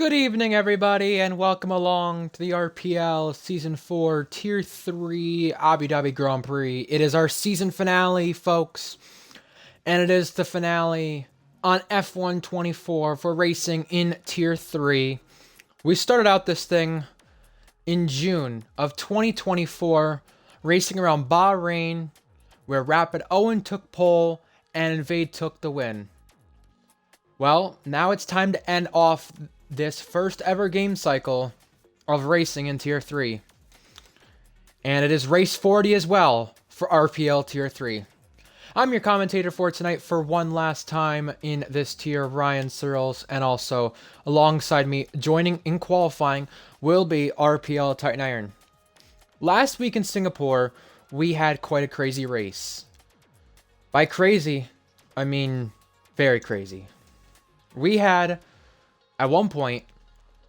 Good evening, everybody, and welcome along to the RPL Season 4 Tier 3 Abu Dhabi Grand Prix. It is our season finale, folks, and it is the finale on F124 for racing in Tier 3. We started out this thing in June of 2024, racing around Bahrain, where Rapid Owen took pole and Invade took the win. Well, now it's time to end off this first ever game cycle of racing in Tier 3. And it is race 40 as well for RPL Tier 3. I'm your commentator for tonight for one last time in this tier, Ryan Searles, and also alongside me, joining in qualifying, will be RPL Titan Iron. Last week in Singapore, we had quite a crazy race. By crazy, I mean very crazy. We had, at one point,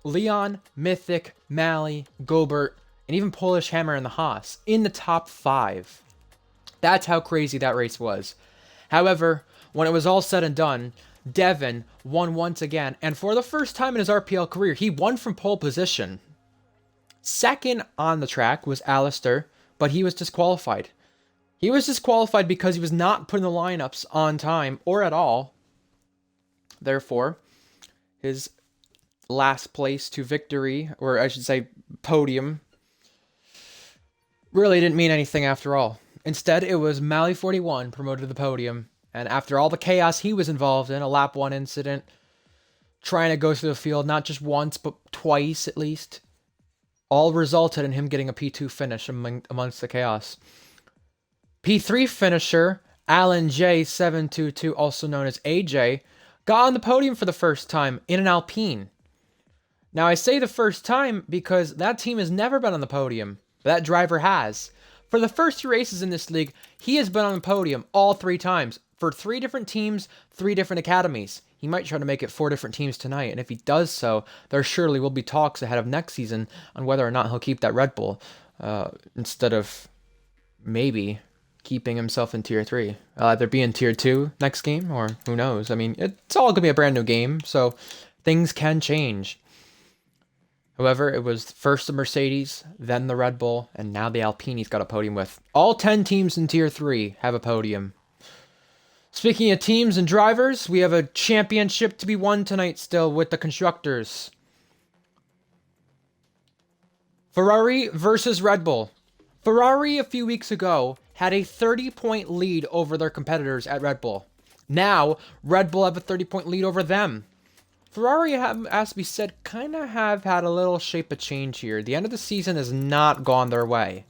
Leon, Mythic, Mally, Gobert, and even Polish Hammer in the Haas in the top 5. That's how crazy that race was. However, when it was all said and done, Devin won once again, and for the first time in his RPL career, he won from pole position. Second on the track was Alistair, but he was disqualified. He was disqualified because he was not putting the lineups on time or at all. Therefore, his last place to victory, or I should say podium, really didn't mean anything after all. Instead, it was Mally41 promoted to the podium, and after all the chaos he was involved in, a lap 1 incident, trying to go through the field not just once, but twice at least, all resulted in him getting a P2 finish amongst the chaos. P3 finisher, Alan J722, also known as AJ, got on the podium for the first time in an Alpine. Now, I say the first time because that team has never been on the podium. That driver has. For the first 3 races in this league, he has been on the podium all 3 times. For 3 different teams, 3 different academies. He might try to make it 4 different teams tonight, and if he does so, there surely will be talks ahead of next season on whether or not he'll keep that Red Bull, instead of maybe keeping himself in Tier 3. I'll either be in Tier 2 next game, or who knows. I mean, it's all going to be a brand new game, so things can change. However, it was first the Mercedes, then the Red Bull, and now the Alpine he's got a podium with. All 10 teams in Tier 3 have a podium. Speaking of teams and drivers, we have a championship to be won tonight still with the Constructors. Ferrari versus Red Bull. Ferrari a few weeks ago had a 30-point lead over their competitors at Red Bull. Now, Red Bull have a 30-point lead over them. Ferrari, as to be said, kind of have had a little shape of change here. The end of the season has not gone their way.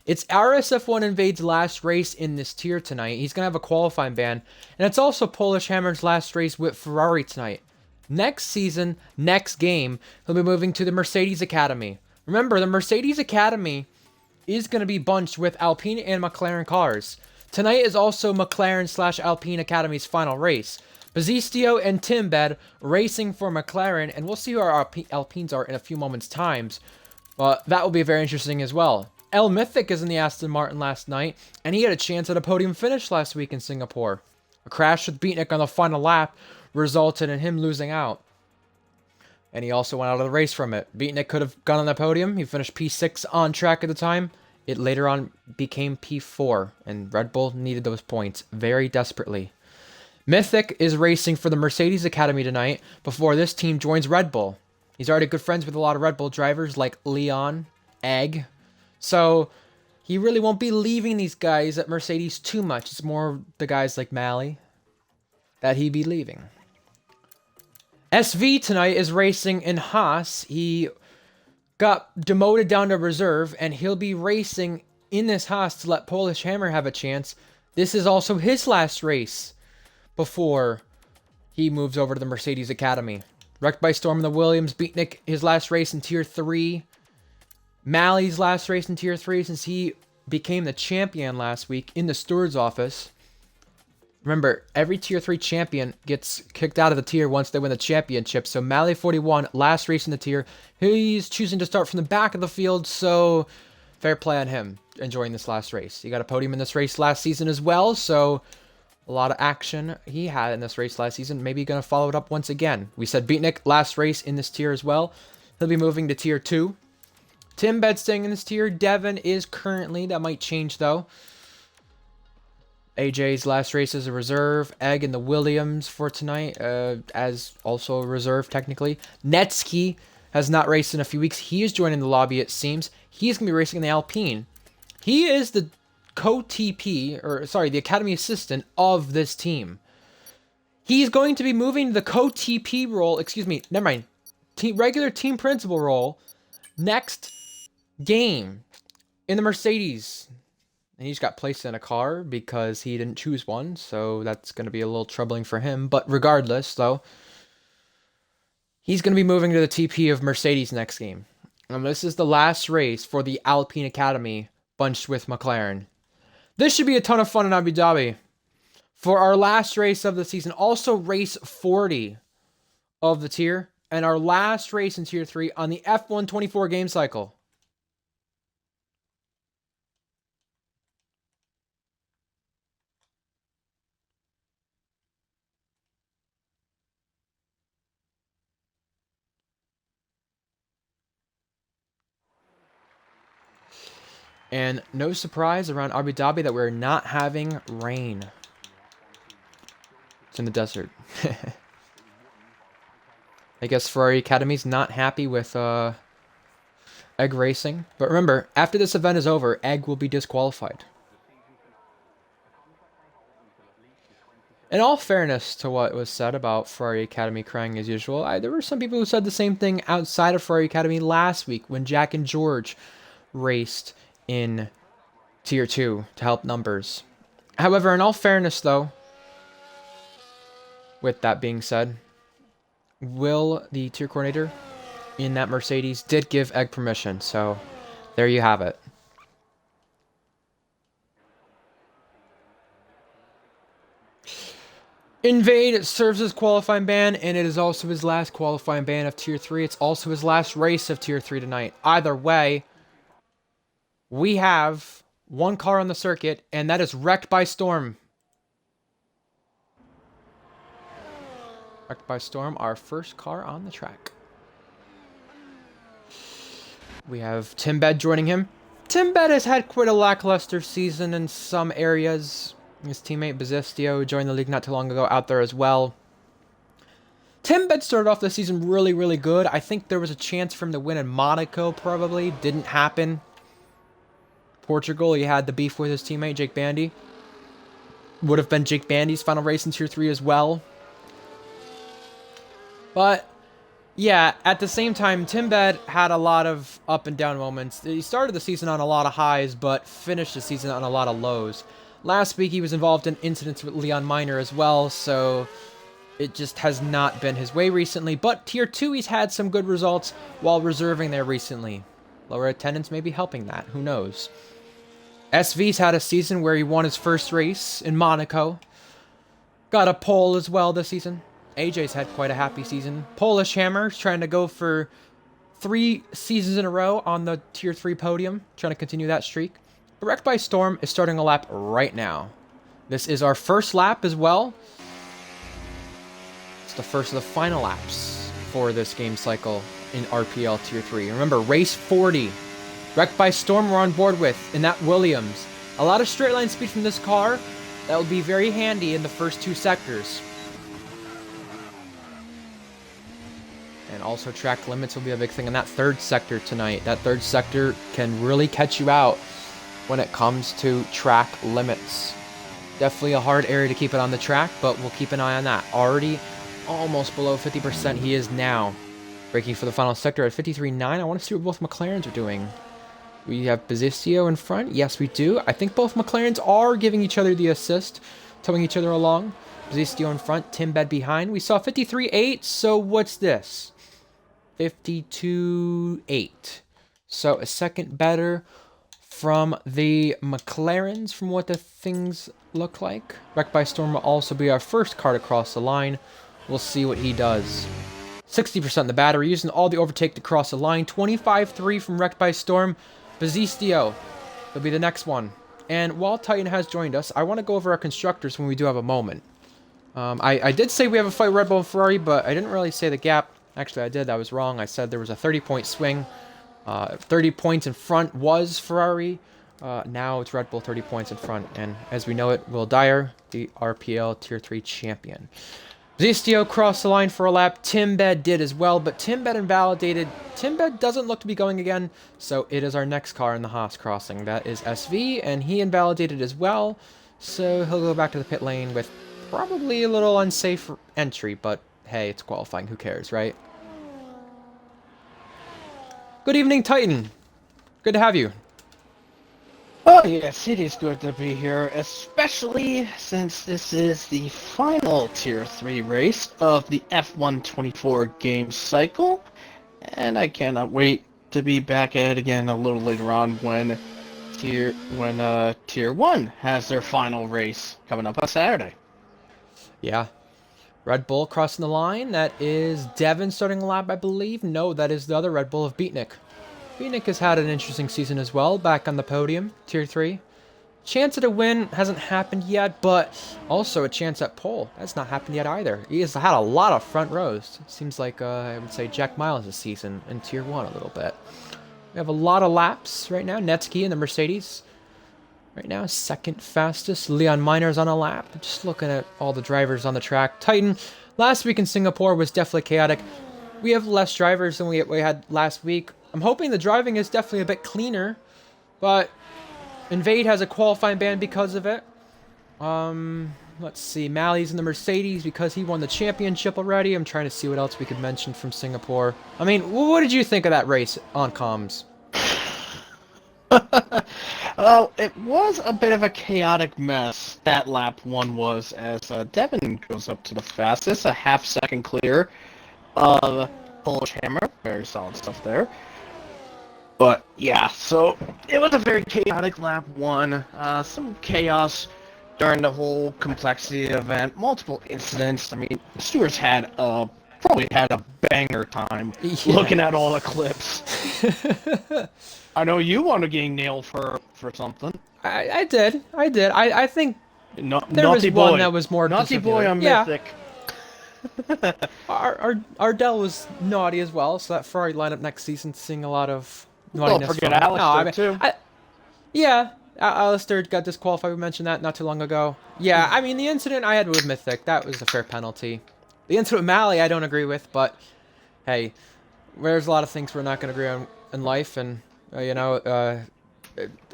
It's RSF1 Invade's last race in this tier tonight. He's going to have a qualifying ban. And it's also Polish Hammer's last race with Ferrari tonight. Next season, next game, he'll be moving to the Mercedes Academy. Remember, the Mercedes Academy is going to be bunched with Alpine and McLaren cars. Tonight is also McLaren/Alpine Academy's final race. Bazistio and Timbed racing for McLaren, and we'll see who our Alpines are in a few moments' times. But that will be very interesting as well. El Mythic is in the Aston Martin last night, and he had a chance at a podium finish last week in Singapore. A crash with Beatnik on the final lap resulted in him losing out. And he also went out of the race from it. Beatnik could have gone on the podium. He finished P6 on track at the time. It later on became P4, and Red Bull needed those points very desperately. Mythic is racing for the Mercedes Academy tonight before this team joins Red Bull. He's already good friends with a lot of Red Bull drivers like Leon, Egg. So he really won't be leaving these guys at Mercedes too much. It's more the guys like Mally that he'd be leaving. SV tonight is racing in Haas. He got demoted down to reserve, and he'll be racing in this Haas to let Polish Hammer have a chance. This is also his last race before he moves over to the Mercedes Academy. Wrecked by Storm in the Williams. Beatnik, his last race in Tier 3. Mally's last race in Tier 3 since he became the champion last week in the steward's office. Remember, every Tier 3 champion gets kicked out of the tier once they win the championship. So Mally41, last race in the tier. He's choosing to start from the back of the field, so fair play on him enjoying this last race. He got a podium in this race last season as well, so A lot of action he had in this race last season. Maybe going to follow it up once again. We said Beatnik last race in this tier as well. He'll be moving to tier 2. Tim Bed staying in this tier. Devin is currently. That might change though. AJ's last race as a reserve. Egg in the Williams for tonight as also a reserve technically. Netsky has not raced in a few weeks. He is joining the lobby, it seems. He's going to be racing in the Alpine. He is the co-TP, or sorry, the Academy Assistant of this team. He's going to be moving the co-TP role, excuse me, never mind, regular team principal role next game in the Mercedes. And he just got placed in a car because he didn't choose one, so that's going to be a little troubling for him. But regardless, though, he's going to be moving to the TP of Mercedes next game. And this is the last race for the Alpine Academy bunched with McLaren. This should be a ton of fun in Abu Dhabi. For our last race of the season, also race 40 of the tier, and our last race in tier 3 on the F1 24 game cycle. And no surprise around Abu Dhabi that we're not having rain. It's in the desert. I guess Ferrari Academy's not happy with Egg Racing. But remember, after this event is over, Egg will be disqualified. In all fairness to what was said about Ferrari Academy crying as usual, there were some people who said the same thing outside of Ferrari Academy last week when Jack and George raced in tier 2 to help numbers. However, in all fairness though, with that being said, Will, the tier coordinator in that Mercedes, did give Egg permission, so there you have it. Invade serves as qualifying ban, and it is also his last qualifying ban of tier 3. It's also his last race of tier 3 tonight. Either way, we have one car on the circuit, and that is Wrecked by Storm. Wrecked by Storm, our first car on the track. We have Tim Bed joining him. Tim Bed has had quite a lackluster season in some areas. His teammate Bazistio joined the league not too long ago out there as well. Tim Bed started off the season really, really good. I think there was a chance for him to win in Monaco, probably. Didn't happen. Portugal, he had the beef with his teammate, Jake Bandy. Would have been Jake Bandy's final race in Tier 3 as well. But, yeah, at the same time, Tim Bed had a lot of up and down moments. He started the season on a lot of highs, but finished the season on a lot of lows. Last week, he was involved in incidents with Leon Miner as well, so it just has not been his way recently. But Tier 2, he's had some good results while reserving there recently. Lower attendance may be helping that. Who knows? SV's had a season where he won his first race in Monaco. Got a pole as well this season. AJ's had quite a happy season. Polish Hammer's trying to go for 3 seasons in a row on the Tier 3 podium. Trying to continue that streak. Wrecked by Storm is starting a lap right now. This is our first lap as well. It's the first of the final laps for this game cycle in RPL Tier 3. Remember, race 40. Wrecked by Storm we're on board with in that Williams. A lot of straight line speed from this car. That will be very handy in the first 2 sectors. And also track limits will be a big thing in that 3rd sector tonight. That 3rd sector can really catch you out when it comes to track limits. Definitely a hard area to keep it on the track, but we'll keep an eye on that. Already almost below 50% he is now. Braking for the final sector at 53.9. I want to see what both McLarens are doing. We have Bazistio in front. Yes, we do. I think both McLarens are giving each other the assist, towing each other along. Bazistio in front, Tim Bed behind. We saw 53.8, so what's this? 52.8. So a second better from the McLarens from what the things look like. Wrecked by Storm will also be our first car to cross the line. We'll see what he does. 60% in the battery, using all the overtake to cross the line. 25.3 from Wrecked by Storm. Bazistio will be the next one. And while Titan has joined us, I want to go over our constructors when we do have a moment. I did say we have a fight Red Bull and Ferrari, but I didn't really say the gap. Actually, I did. I was wrong. I said there was a 30-point swing. 30 points in front was Ferrari. Now it's Red Bull 30 points in front. And as we know it, Will Dyer, the RPL Tier 3 champion. Zistio crossed the line for a lap. Timbed did as well, but Timbed invalidated. Timbed doesn't look to be going again, so it is our next car in the Haas crossing. That is SV, and he invalidated as well, so he'll go back to the pit lane with probably a little unsafe entry, but hey, it's qualifying. Who cares, right? Good evening, Titan. Good to have you. Oh yes, it is good to be here, especially since this is the final Tier 3 race of the F124 game cycle, and I cannot wait to be back at it again a little later on when Tier 1 has their final race coming up on Saturday. Yeah. Red Bull crossing the line. That is Devin starting a lap, I believe. No, that is the other Red Bull of Beatnik. Beatnik has had an interesting season as well, back on the podium, Tier 3. Chance at a win hasn't happened yet, but also a chance at pole. That's not happened yet either. He has had a lot of front rows. Seems like, I would say, Jack Miles' season in Tier 1 a little bit. We have a lot of laps right now. Netsky in the Mercedes. Right now, second fastest. Leon Miner's on a lap. Just looking at all the drivers on the track. Titan, last week in Singapore was definitely chaotic. We have less drivers than we had last week. I'm hoping the driving is definitely a bit cleaner, but Invade has a qualifying ban because of it. Let's see. Malley's in the Mercedes because he won the championship already. I'm trying to see what else we could mention from Singapore. I mean, what did you think of that race on comms? Well, it was a bit of a chaotic mess, that lap 1 was, as Devin goes up to the fastest, a half-second clear of Polish Hammer. Very solid stuff there. But, yeah, so it was a very chaotic lap 1. Some chaos during the whole complexity of the event. Multiple incidents. I mean, Stewart's had probably had a banger time looking at all the clips. I know you want to getting nailed for something. I did. I think there was Naughty one boy. that was more Naughty boy on yeah. Mythic. Ardell was naughty as well, so that Ferrari lineup next season seeing a lot of naughtiness. Don't forget Alistair, too. Yeah, Alistair got disqualified. We mentioned that not too long ago. Yeah, I mean, the incident I had with Mythic, that was a fair penalty. The incident with Malley, I don't agree with, but hey, there's a lot of things we're not going to agree on in life, and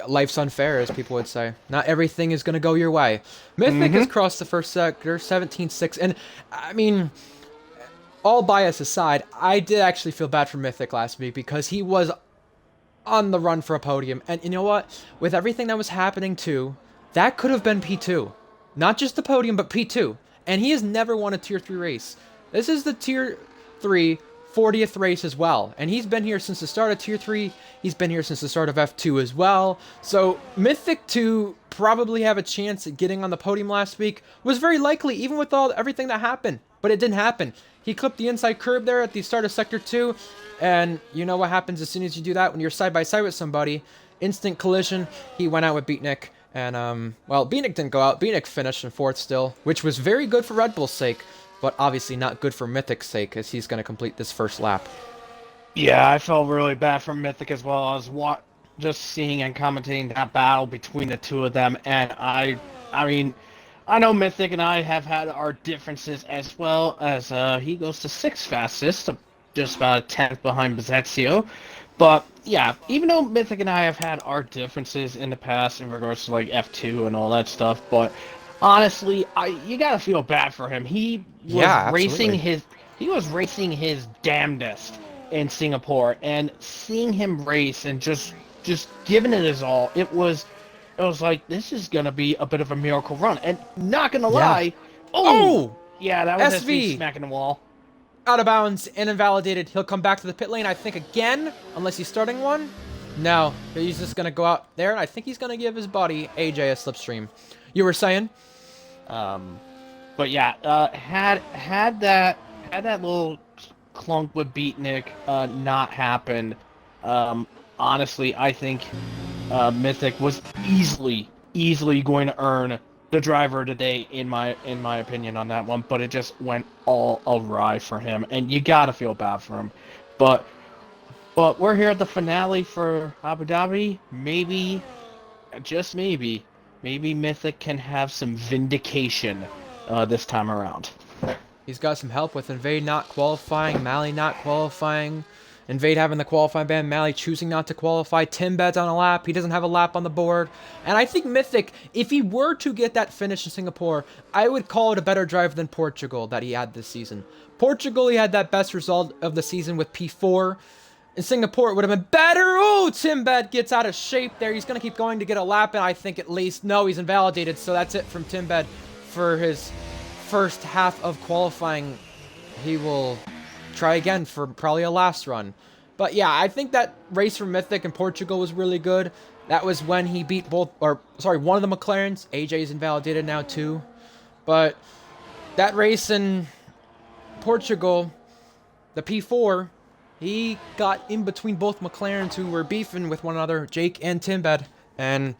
life's unfair, as people would say. Not everything is going to go your way. Mythic has crossed the first sector, 17-6, and I mean, all bias aside, I did actually feel bad for Mythic last week because he was on the run for a podium, and you know what? With everything that was happening too, that could have been P2. Not just the podium, but P2. And he has never won a Tier 3 race. This is the Tier 3 40th race as well. And he's been here since the start of Tier 3. He's been here since the start of F2 as well. So Mythic to probably have a chance at getting on the podium last week was very likely, even with everything that happened. But it didn't happen. He clipped the inside curb there at the start of Sector 2. And you know what happens as soon as you do that when you're side by side with somebody. Instant collision. He went out with Beatnik. And, well, Beatnik didn't go out. Beatnik finished in 4th still, which was very good for Red Bull's sake, but obviously not good for Mythic's sake, as he's going to complete this first lap. Yeah, I felt really bad for Mythic as well. I was just seeing and commentating that battle between the two of them, and I mean, I know Mythic and I have had our differences as well, as he goes to 6th fastest, just about a 10th behind Bezezio. But, yeah, even though Mythic and I have had our differences in the past in regards to, like, F2 and all that stuff, but honestly, you gotta feel bad for him. He was racing his damnedest in Singapore, and seeing him race and just giving it his all, it was like, this is gonna be a bit of a miracle run. And not gonna lie, yeah, that was SV smacking the wall. Out of bounds and invalidated. He'll come back to the pit lane, I think, again, unless he's starting one. No, he's just going to go out there, and I think he's going to give his buddy, AJ, a slipstream. You were saying? But yeah, had that little clunk with Beatnik not happened, honestly, I think Mythic was easily easily going to earn the driver of the day in my opinion on that one, but it just went all awry for him, and you gotta feel bad for him. But we're here at the finale for Abu Dhabi. Maybe, just maybe, Mythic can have some vindication this time around. He's got some help with Invade not qualifying, Mally not qualifying, Invade having the qualifying ban, Mally choosing not to qualify, Timbed's on a lap, he doesn't have a lap on the board. And I think Mythic, if he were to get that finish in Singapore, I would call it a better drive than Portugal that he had this season. Portugal, he had that best result of the season with P4. In Singapore, it would have been better. Oh, Timbed gets out of shape there. He's going to keep going to get a lap, and I think at least, no, he's invalidated. So that's it from Timbed for his first half of qualifying. He will try again for probably a last run. But yeah, I think that race for Mythic in Portugal was really good. That was when he beat one of the McLarens. AJ's invalidated now too. But that race in Portugal, the P4, he got in between both McLarens who were beefing with one another, Jake and Timbed. And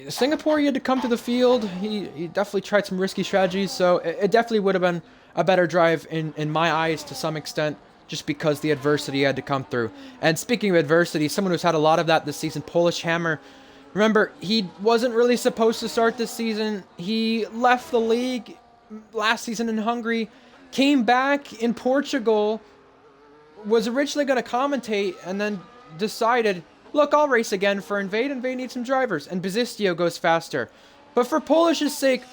Singapore, he had to come to the field. He definitely tried some risky strategies, so it definitely would have been a better drive in my eyes to some extent, just because the adversity had to come through. And speaking of adversity, someone who's had a lot of that this season, Polish Hammer. Remember, he wasn't really supposed to start this season. He left the league last season in Hungary, came back in Portugal, was originally going to commentate, and then decided, look, I'll race again for Invade. Invade needs some drivers, and Bazistio goes faster. But for Polish's sake,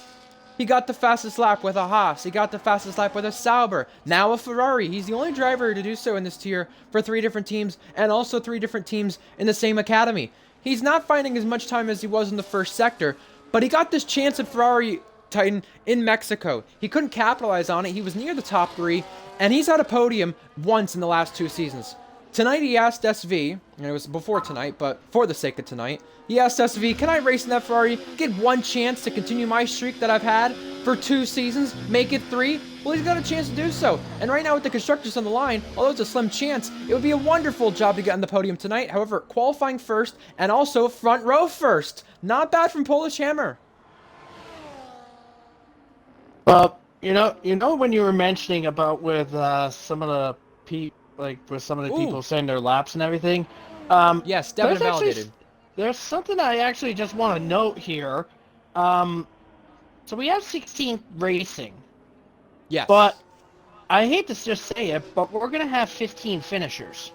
he got the fastest lap with a Haas. He got the fastest lap with a Sauber. Now a Ferrari. He's the only driver to do so in this tier for 3 different teams, and also 3 different teams in the same academy. He's not finding as much time as he was in the first sector, but he got this chance at Ferrari Titan in Mexico. He couldn't capitalize on it. He was near the top 3, and he's had a podium once in the last 2 seasons. Tonight he asked SV, and it was before tonight, but for the sake of tonight, he asked SV, can I race in that Ferrari, get one chance to continue my streak that I've had for 2 seasons, make it 3? Well, he's got a chance to do so. And right now with the constructors on the line, although it's a slim chance, it would be a wonderful job to get on the podium tonight. However, qualifying first and also front row first. Not bad from Polish Hammer. You know when you were mentioning about with some of the people saying their laps and everything. Yes, definitely validated. There's something I actually just want to note here. So we have 16 racing. Yes. But I hate to just say it, but we're gonna have 15 finishers.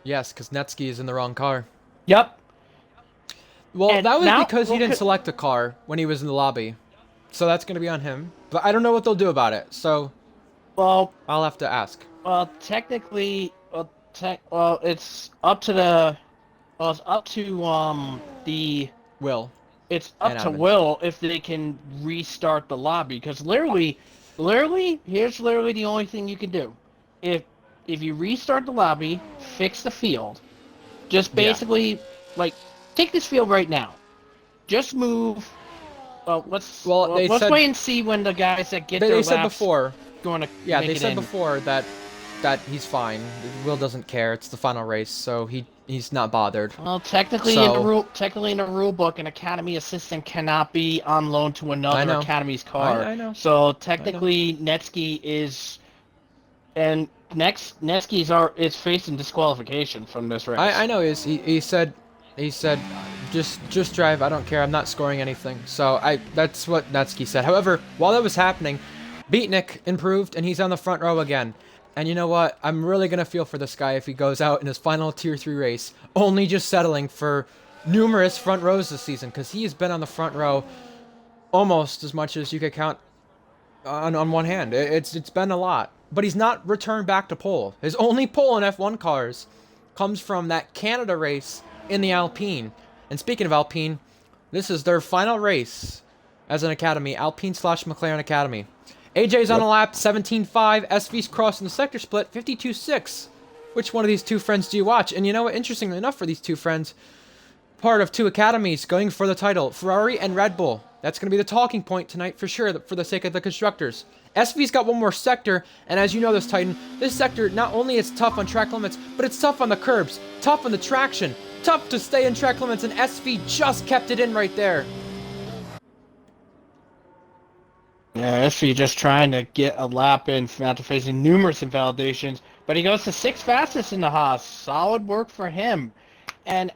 Yes, because Netsky is in the wrong car. Yep. Well, And that was now- because he didn't select a car when he was in the lobby. So that's going to be on him. But I don't know what they'll do about it, so Well, I'll have to ask. technically, it's up to the Will. It's up And to Evan. Will if they can restart the lobby, because literally, here's literally the only thing you can do. If you restart the lobby, fix the field, just basically take this field right now, just move. Let's wait and see when the guys that get their They laps said before. going to Yeah, make they it said in. before that he's fine. Will doesn't care. It's the final race, so he's not bothered. Well, technically in the rule book, an academy assistant cannot be on loan to another academy's car. I know. So technically, Netsky is, and Netsky's is facing disqualification from this race. I know. He said just drive. I don't care. I'm not scoring anything. So that's what Netsky said. However, while that was happening, Beatnik improved and he's on the front row again. And you know what? I'm really going to feel for this guy if he goes out in his final Tier 3 race, only just settling for numerous front rows this season, because he has been on the front row almost as much as you could count on one hand. It's been a lot. But he's not returned back to pole. His only pole in F1 cars comes from that Canada race in the Alpine. And speaking of Alpine, this is their final race as an academy, Alpine/McLaren Academy. AJ's on a lap, 17.5. SV's crossing the sector split, 52.6. Which one of these 2 friends do you watch? And you know what? Interestingly enough for these 2 friends, part of 2 academies going for the title, Ferrari and Red Bull. That's going to be the talking point tonight for sure, for the sake of the constructors. SV's got one more sector, and as you know this, Titan, this sector not only is tough on track limits, but it's tough on the curbs, tough on the traction. Tough to stay in track limits, and SV just kept it in right there. Yeah, SV just trying to get a lap in after facing numerous invalidations, but he goes to 6th fastest in the Haas. Solid work for him. And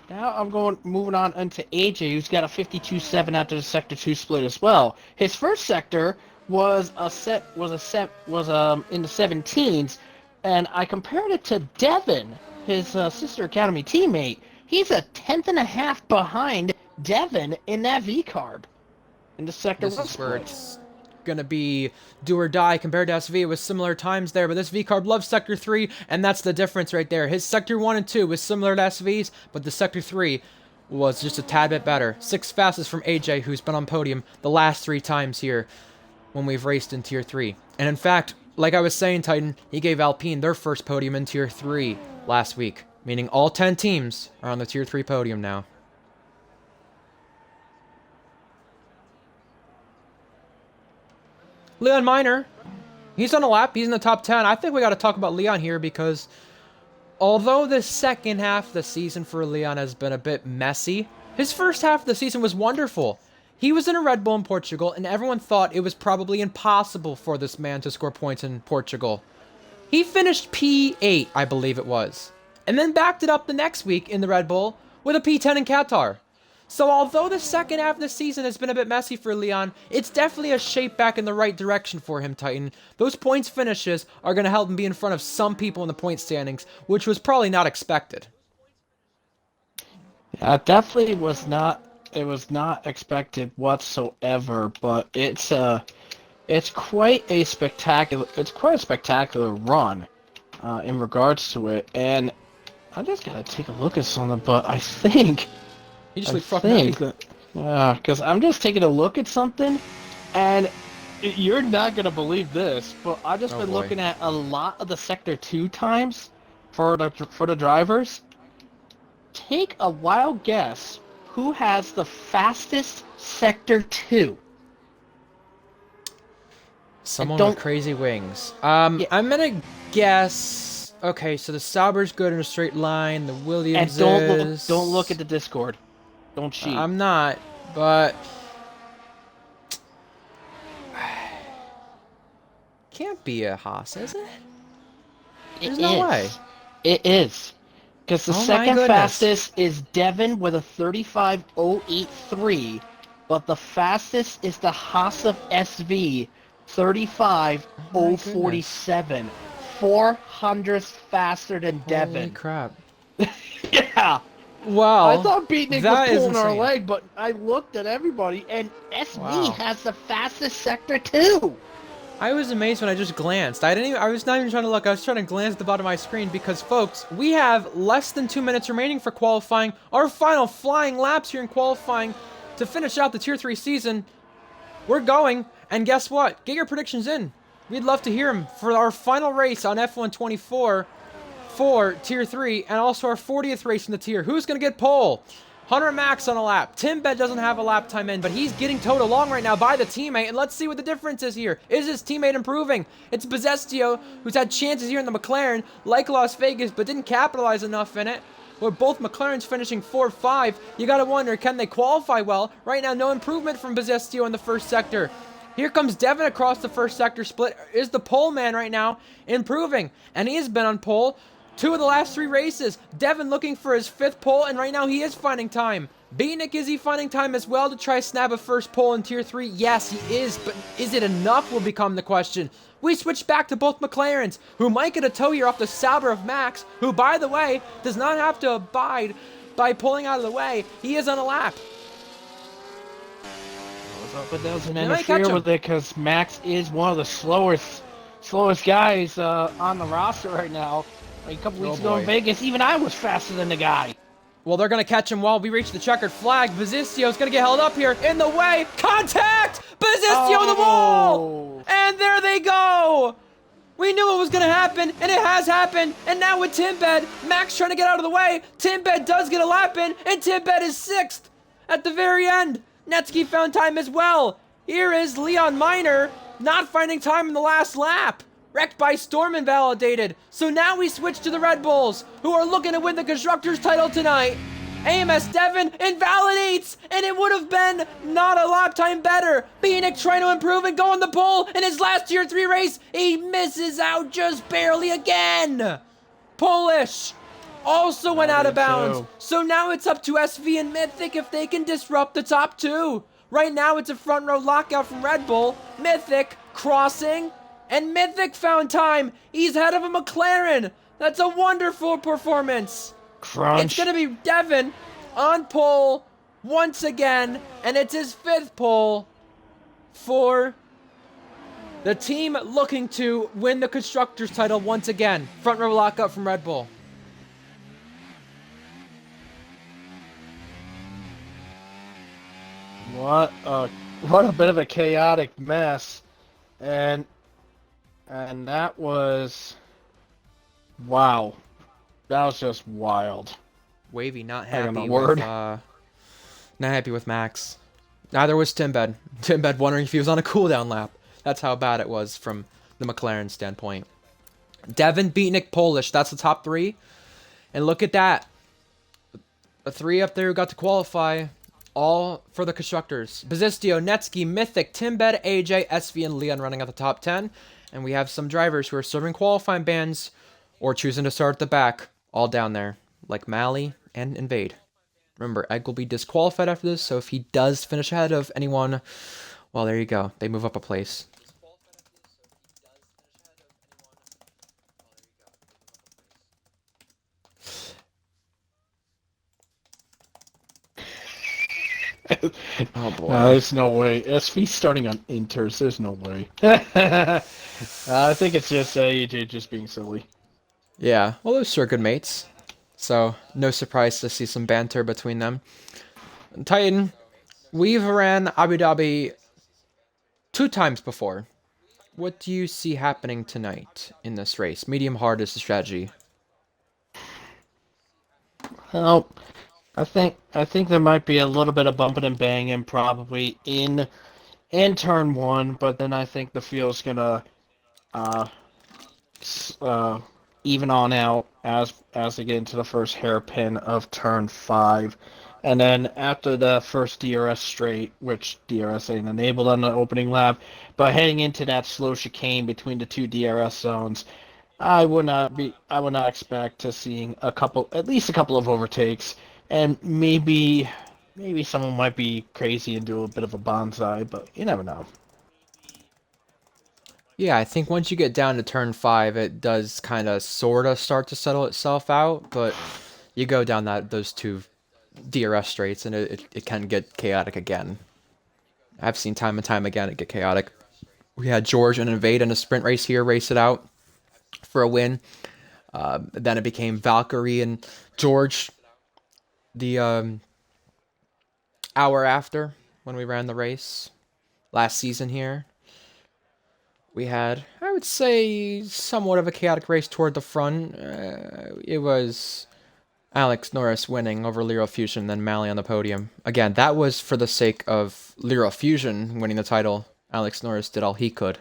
now I'm moving on into AJ, who's got a 52.7 after the Sector 2 split as well. His first sector was in the 17s, and I compared it to Devin, his sister academy teammate. He's a 10th and a half behind Devin in that V-carb. In the sector This is where it's gonna be do or die compared to SV. It was similar times there, but this V-carb loves Sector 3, and that's the difference right there. His Sector 1 and 2 was similar to SV's, but the Sector 3 was just a tad bit better. 6th fastest from AJ, who's been on podium the last 3 times here when we've raced in Tier 3. And in fact, like I was saying, Titan, he gave Alpine their first podium in Tier 3 last week, meaning all 10 teams are on the Tier 3 podium now. Leon Minor, he's on a lap. He's in the top 10. I think we got to talk about Leon here because although the second half of the season for Leon has been a bit messy, his first half of the season was wonderful. He was in a Red Bull in Portugal, and everyone thought it was probably impossible for this man to score points in Portugal. He finished P8, I believe it was, and then backed it up the next week in the Red Bull with a P10 in Qatar. So although the second half of the season has been a bit messy for Leon, it's definitely a shape back in the right direction for him, Titan. Those points finishes are going to help him be in front of some people in the point standings, which was probably not expected. It definitely was not. It was not expected whatsoever, but it's quite a spectacular run in regards to it, and I just gotta take a look at something, but I think. Because I'm just taking a look at something, and you're not gonna believe this, but I've just been looking at a lot of the Sector 2 times for the drivers. Take a wild guess who has the fastest Sector 2. Someone with crazy wings. I'm gonna guess. Okay, so the Sauber's good in a straight line. The Williams and don't look at the Discord. Don't cheat. I'm not, but can't be a Haas, is it? There's no way. It is. Because the second fastest is Devin with a 35.083, but the fastest is the Haas of SV, 35.047. 400th faster than Devin. Holy crap. Yeah. Wow. I thought Beatnik was pulling our leg, but I looked at everybody, and SV has the fastest Sector 2. I was amazed when I just glanced. I was not even trying to look. I was trying to glance at the bottom of my screen because, folks, we have less than 2 minutes remaining for qualifying. Our final flying laps here in qualifying to finish out the Tier 3 season. We're going, and guess what? Get your predictions in. We'd love to hear them for our final race on F1 24 for Tier 3, and also our 40th race in the tier. Who's going to get pole? Hunter Max on a lap. Tim Bed doesn't have a lap time in, but he's getting towed along right now by the teammate, and let's see what the difference is here. Is his teammate improving? It's Bezestio, who's had chances here in the McLaren, like Las Vegas, but didn't capitalize enough in it. With both McLarens finishing 4-5, you gotta wonder, can they qualify well? Right now, no improvement from Bezestio in the first sector. Here comes Devin across the first sector split. Is the pole man right now improving? And he has been on pole 2 of the last 3 races. Devin looking for his 5th pole, and right now he is finding time. Beatnik, is he finding time as well to try snap a first pole in Tier 3? Yes, he is, but is it enough will become the question. We switch back to both McLarens, who might get a tow here off the Sauber of Max, who, by the way, does not have to abide by pulling out of the way. He is on a lap. But doesn't interfere with it because Max is one of the slowest guys on the roster right now. Like a couple weeks ago in Vegas, even I was faster than the guy. Well, they're going to catch him while we reach the checkered flag. Bezistio's going to get held up here in the way. Contact! Bezistio the wall! And there they go! We knew it was going to happen, and it has happened. And now with Timbed, Max trying to get out of the way. Timbed does get a lap in, and Timbed is 6th at the very end. Netsky found time as well. Here is Leon Minor not finding time in the last lap. Wrecked by Storm invalidated. So now we switch to the Red Bulls, who are looking to win the Constructors title tonight. AMS Devin invalidates, and it would have been not a lap time better. Beanick trying to improve and go on the pole in his last Tier 3 race. He misses out just barely again. Polish also went out of bounds. So now it's up to SV and Mythic if they can disrupt the top two. Right now it's a front row lockout from Red Bull. Mythic crossing, and Mythic found time. He's ahead of a McLaren. That's a wonderful performance. Crunch. It's going to be Devin on pole once again, and it's his 5th pole for the team looking to win the Constructors title once again. Front row lockout from Red Bull. What a bit of a chaotic mess, and that was, wow, that was just wild. Wavy not Hang on happy the word. not happy with Max. Neither was Timbed. Timbed wondering if he was on a cooldown lap. That's how bad it was from the McLaren standpoint. Devin, Beatnik, Polish. That's the top 3. And look at that. The 3 up there who got to qualify, all for the Constructors. Bazistio, Netsky, Mythic, Timbed, AJ, SV, and Leon running at the top 10. And we have some drivers who are serving qualifying bans or choosing to start at the back, all down there, like Mally and Invade. Remember, Egg will be disqualified after this, so if he does finish ahead of anyone, well, there you go. They move up a place. Oh boy. There's no way. SV starting on Inters, there's no way. I think it's just AJ just being silly. Yeah, well, those two are good mates, so no surprise to see some banter between them. Titan, we've ran Abu Dhabi 2 times before. What do you see happening tonight in this race? Medium hard is the strategy. Well, I think there might be a little bit of bumping and banging probably in turn 1, but then I think the field's gonna even on out as they get into the first hairpin of turn 5. And then after the first DRS straight, which DRS ain't enabled on the opening lap, but heading into that slow chicane between the 2 DRS zones, I would not expect to seeing at least a couple of overtakes, and maybe someone might be crazy and do a bit of a bonsai, but you never know. Yeah, I think once you get down to turn 5, it does kind of sort of start to settle itself out, but you go down those 2 DRS straights and it can get chaotic again. I've seen time and time again it get chaotic. We had George and Invade in a sprint race here, race it out for a win. Then it became Valkyrie and George the hour after when we ran the race last season here. We had, I would say, somewhat of a chaotic race toward the front. It was Alex Norris winning over Lyro Fusion, then Mally on the podium. Again, that was for the sake of Lyro Fusion winning the title. Alex Norris did all he could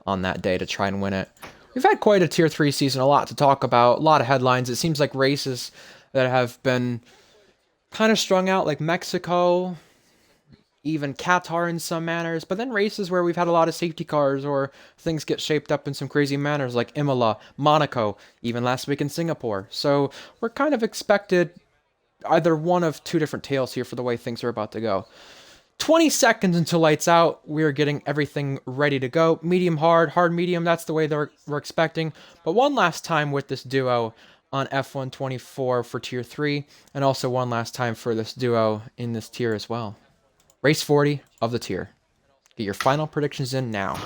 on that day to try and win it. We've had quite a Tier 3 season, a lot to talk about, a lot of headlines. It seems like races that have been kind of strung out, like Mexico, even Qatar in some manners, but then races where we've had a lot of safety cars or things get shaped up in some crazy manners, like Imola, Monaco, even last week in Singapore. So we're kind of expected either one of 2 different tales here for the way things are about to go. 20 seconds until lights out. We're getting everything ready to go. Medium hard, hard medium, that's the way we're expecting. But one last time with this duo on F124 for Tier 3, and also one last time for this duo in this tier as well. Race 40 of the tier. Get your final predictions in now.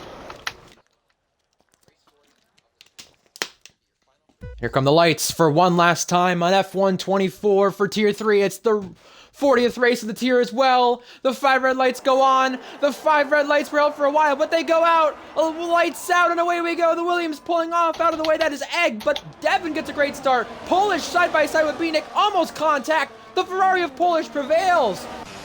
Here come the lights for one last time on F124 for Tier 3. It's the 40th race of the tier as well. The 5 red lights go on. The 5 red lights were out for a while, but they go out. Lights out, and away we go. The Williams pulling off out of the way. That is Egg, but Devin gets a great start. Polish side by side with Beanick. Almost contact. The Ferrari of Polish prevails.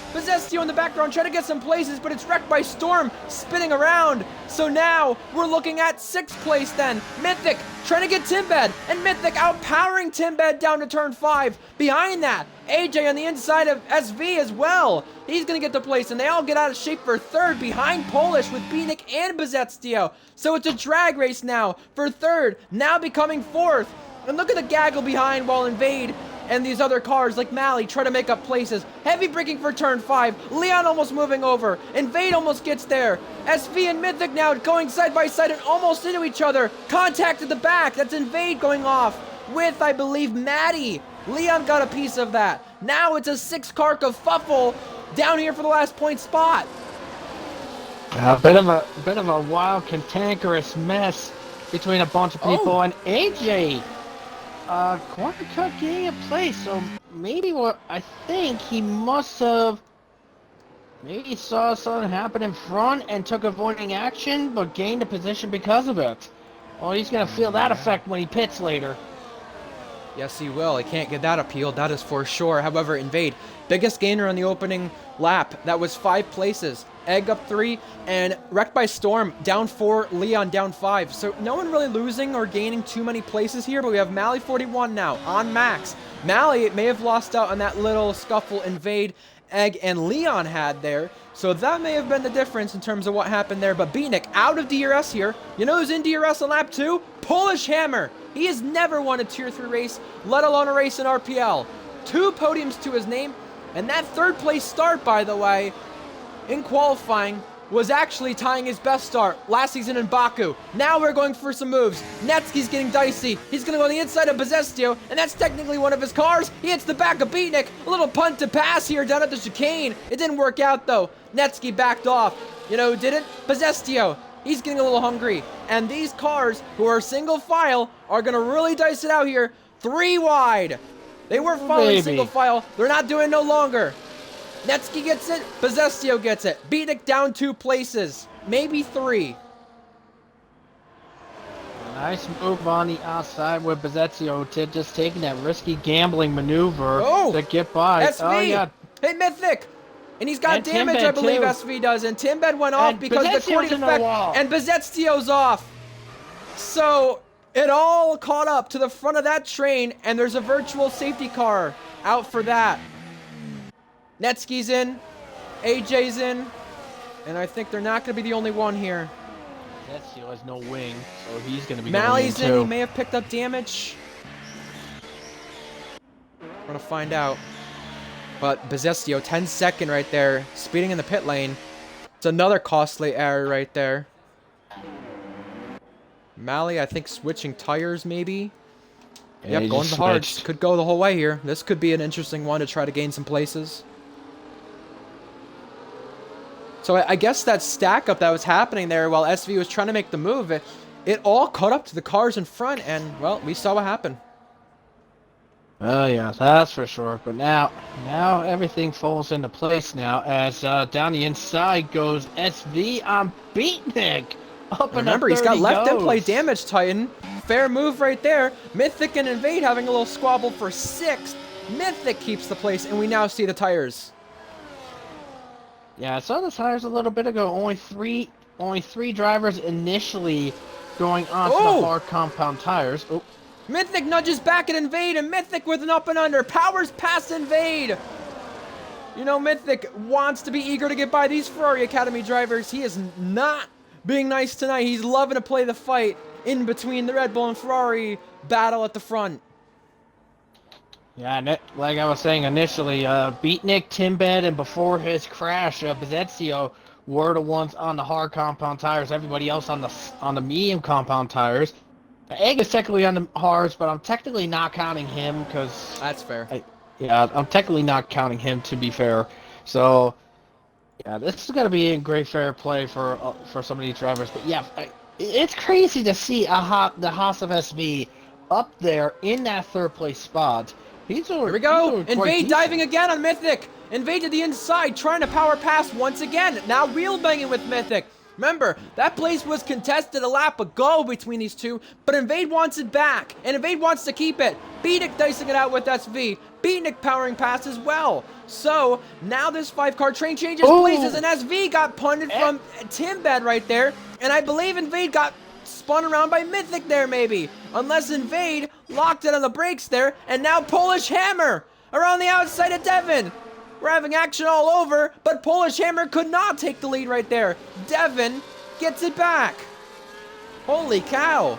Possessio in the background trying to get some places, but it's wrecked by Storm spinning around. So now we're looking at 6th place then. Mythic trying to get Timbed, and Mythic outpowering Timbed down to turn 5. Behind that, AJ on the inside of SV as well. He's going to get the place, and they all get out of shape for 3rd behind Polish with Beanick and Bezetstio. So it's a drag race now for 3rd, now becoming 4th. And look at the gaggle behind while Invade and these other cars like Mally try to make up places. Heavy braking for turn 5. Leon almost moving over. Invade almost gets there. SV and Mythic now going side by side and almost into each other. Contact at the back. That's Invade going off with, I believe, Maddie. Leon got a piece of that. Now it's a 6-car kerfuffle down here for the last point spot. A bit of a wild, cantankerous mess between a bunch of people and AJ. Corner cut getting a place, so maybe what I think he must have, maybe he saw something happen in front and took avoiding action, but gained a position because of it. Well, he's gonna feel that effect when he pits later. Yes, he will. He can't get that appealed, that is for sure. However, Invade, biggest gainer on the opening lap. That was 5 places. Egg up 3, and wrecked by Storm, down 4, Leon down 5. So no one really losing or gaining too many places here, but we have Mally 41 now on max. Mally may have lost out on that little scuffle Invade, Egg, and Leon had there. So that may have been the difference in terms of what happened there. But Beanick out of DRS here. You know who's in DRS on lap 2? Polish Hammer. He has never won a Tier 3 race, let alone a race in RPL. 2 podiums to his name, and that 3rd place start, by the way, in qualifying, was actually tying his best start last season in Baku. Now we're going for some moves. Netsky's getting dicey. He's going to go on the inside of Bezetstio, and that's technically one of his cars. He hits the back of Beatnik. A little punt to pass here down at the chicane. It didn't work out, though. Netsky backed off. You know who didn't? Bezetstio. He's getting a little hungry. And these cars, who are single file, are going to really dice it out here. 3 wide. They were following single file. They're not doing it no longer. Netsky gets it. Bezetstio gets it. Beatnik down 2 places. Maybe 3. Nice move on the outside with Bezetstio just taking that risky gambling maneuver to get by. SV. Oh, yeah. Hey, Mythic. And he's got damage, I believe, SV does. And Timbed went off because of the Cordy effect. And Bezetstio's off. So it all caught up to the front of that train. And there's a virtual safety car out for that. Netsky's in, AJ's in, and I think they're not going to be the only one here. Bezetstio has no wing, so he's going to be Mally's going in, too. He may have picked up damage. We're going to find out. But Bezetstio, 10-second right there, speeding in the pit lane. It's another costly error right there. Mally, I think, switching tires maybe. Yeah, yep, going to the hards. Could go the whole way here. This could be an interesting one to try to gain some places. So I guess that stack up that was happening there while SV was trying to make the move, it all caught up to the cars in front, and, well, we saw what happened. Oh, yeah, that's for sure. But now everything falls into place now as down the inside goes SV on Beatnik. Up and remember, he's got left in play damage, Titan. Fair move right there. Mythic and Invade having a little squabble for 6th. Mythic keeps the place, and we now see the tires. Yeah, I saw the tires a little bit ago. Only three drivers initially going onto the hard compound tires. Oh. Mythic nudges back at Invade, and Mythic with an up and under. Powers past Invade. You know, Mythic wants to be eager to get by these Ferrari Academy drivers. He is not being nice tonight. He's loving to play the fight in between the Red Bull and Ferrari battle at the front. Yeah, like I was saying initially, Beatnik, Timbed, and before his crash, Bezetstio were the ones on the hard compound tires. Everybody else on the medium compound tires. Egg is technically on the hards, but I'm technically not counting him because that's fair. I'm technically not counting him to be fair. So, yeah, this is gonna be a great fair play for some of these drivers. But yeah, it's crazy to see the Haas of SV up there in that 3rd place spot. Here we go. Invade diving again on Mythic. Invade to the inside, trying to power pass once again. Now wheel banging with Mythic. Remember, that place was contested a lap ago between these two, but Invade wants it back, and Invade wants to keep it. Beatnik dicing it out with SV. Beatnik powering past as well. So, now this 5-car train changes places, and SV got punted from Timbed right there, and I believe Invade got spun around by Mythic there, maybe. Unless Invade locked it on the brakes there, and now Polish Hammer around the outside of Devin. We're having action all over, but Polish Hammer could not take the lead right there. Devin gets it back. Holy cow.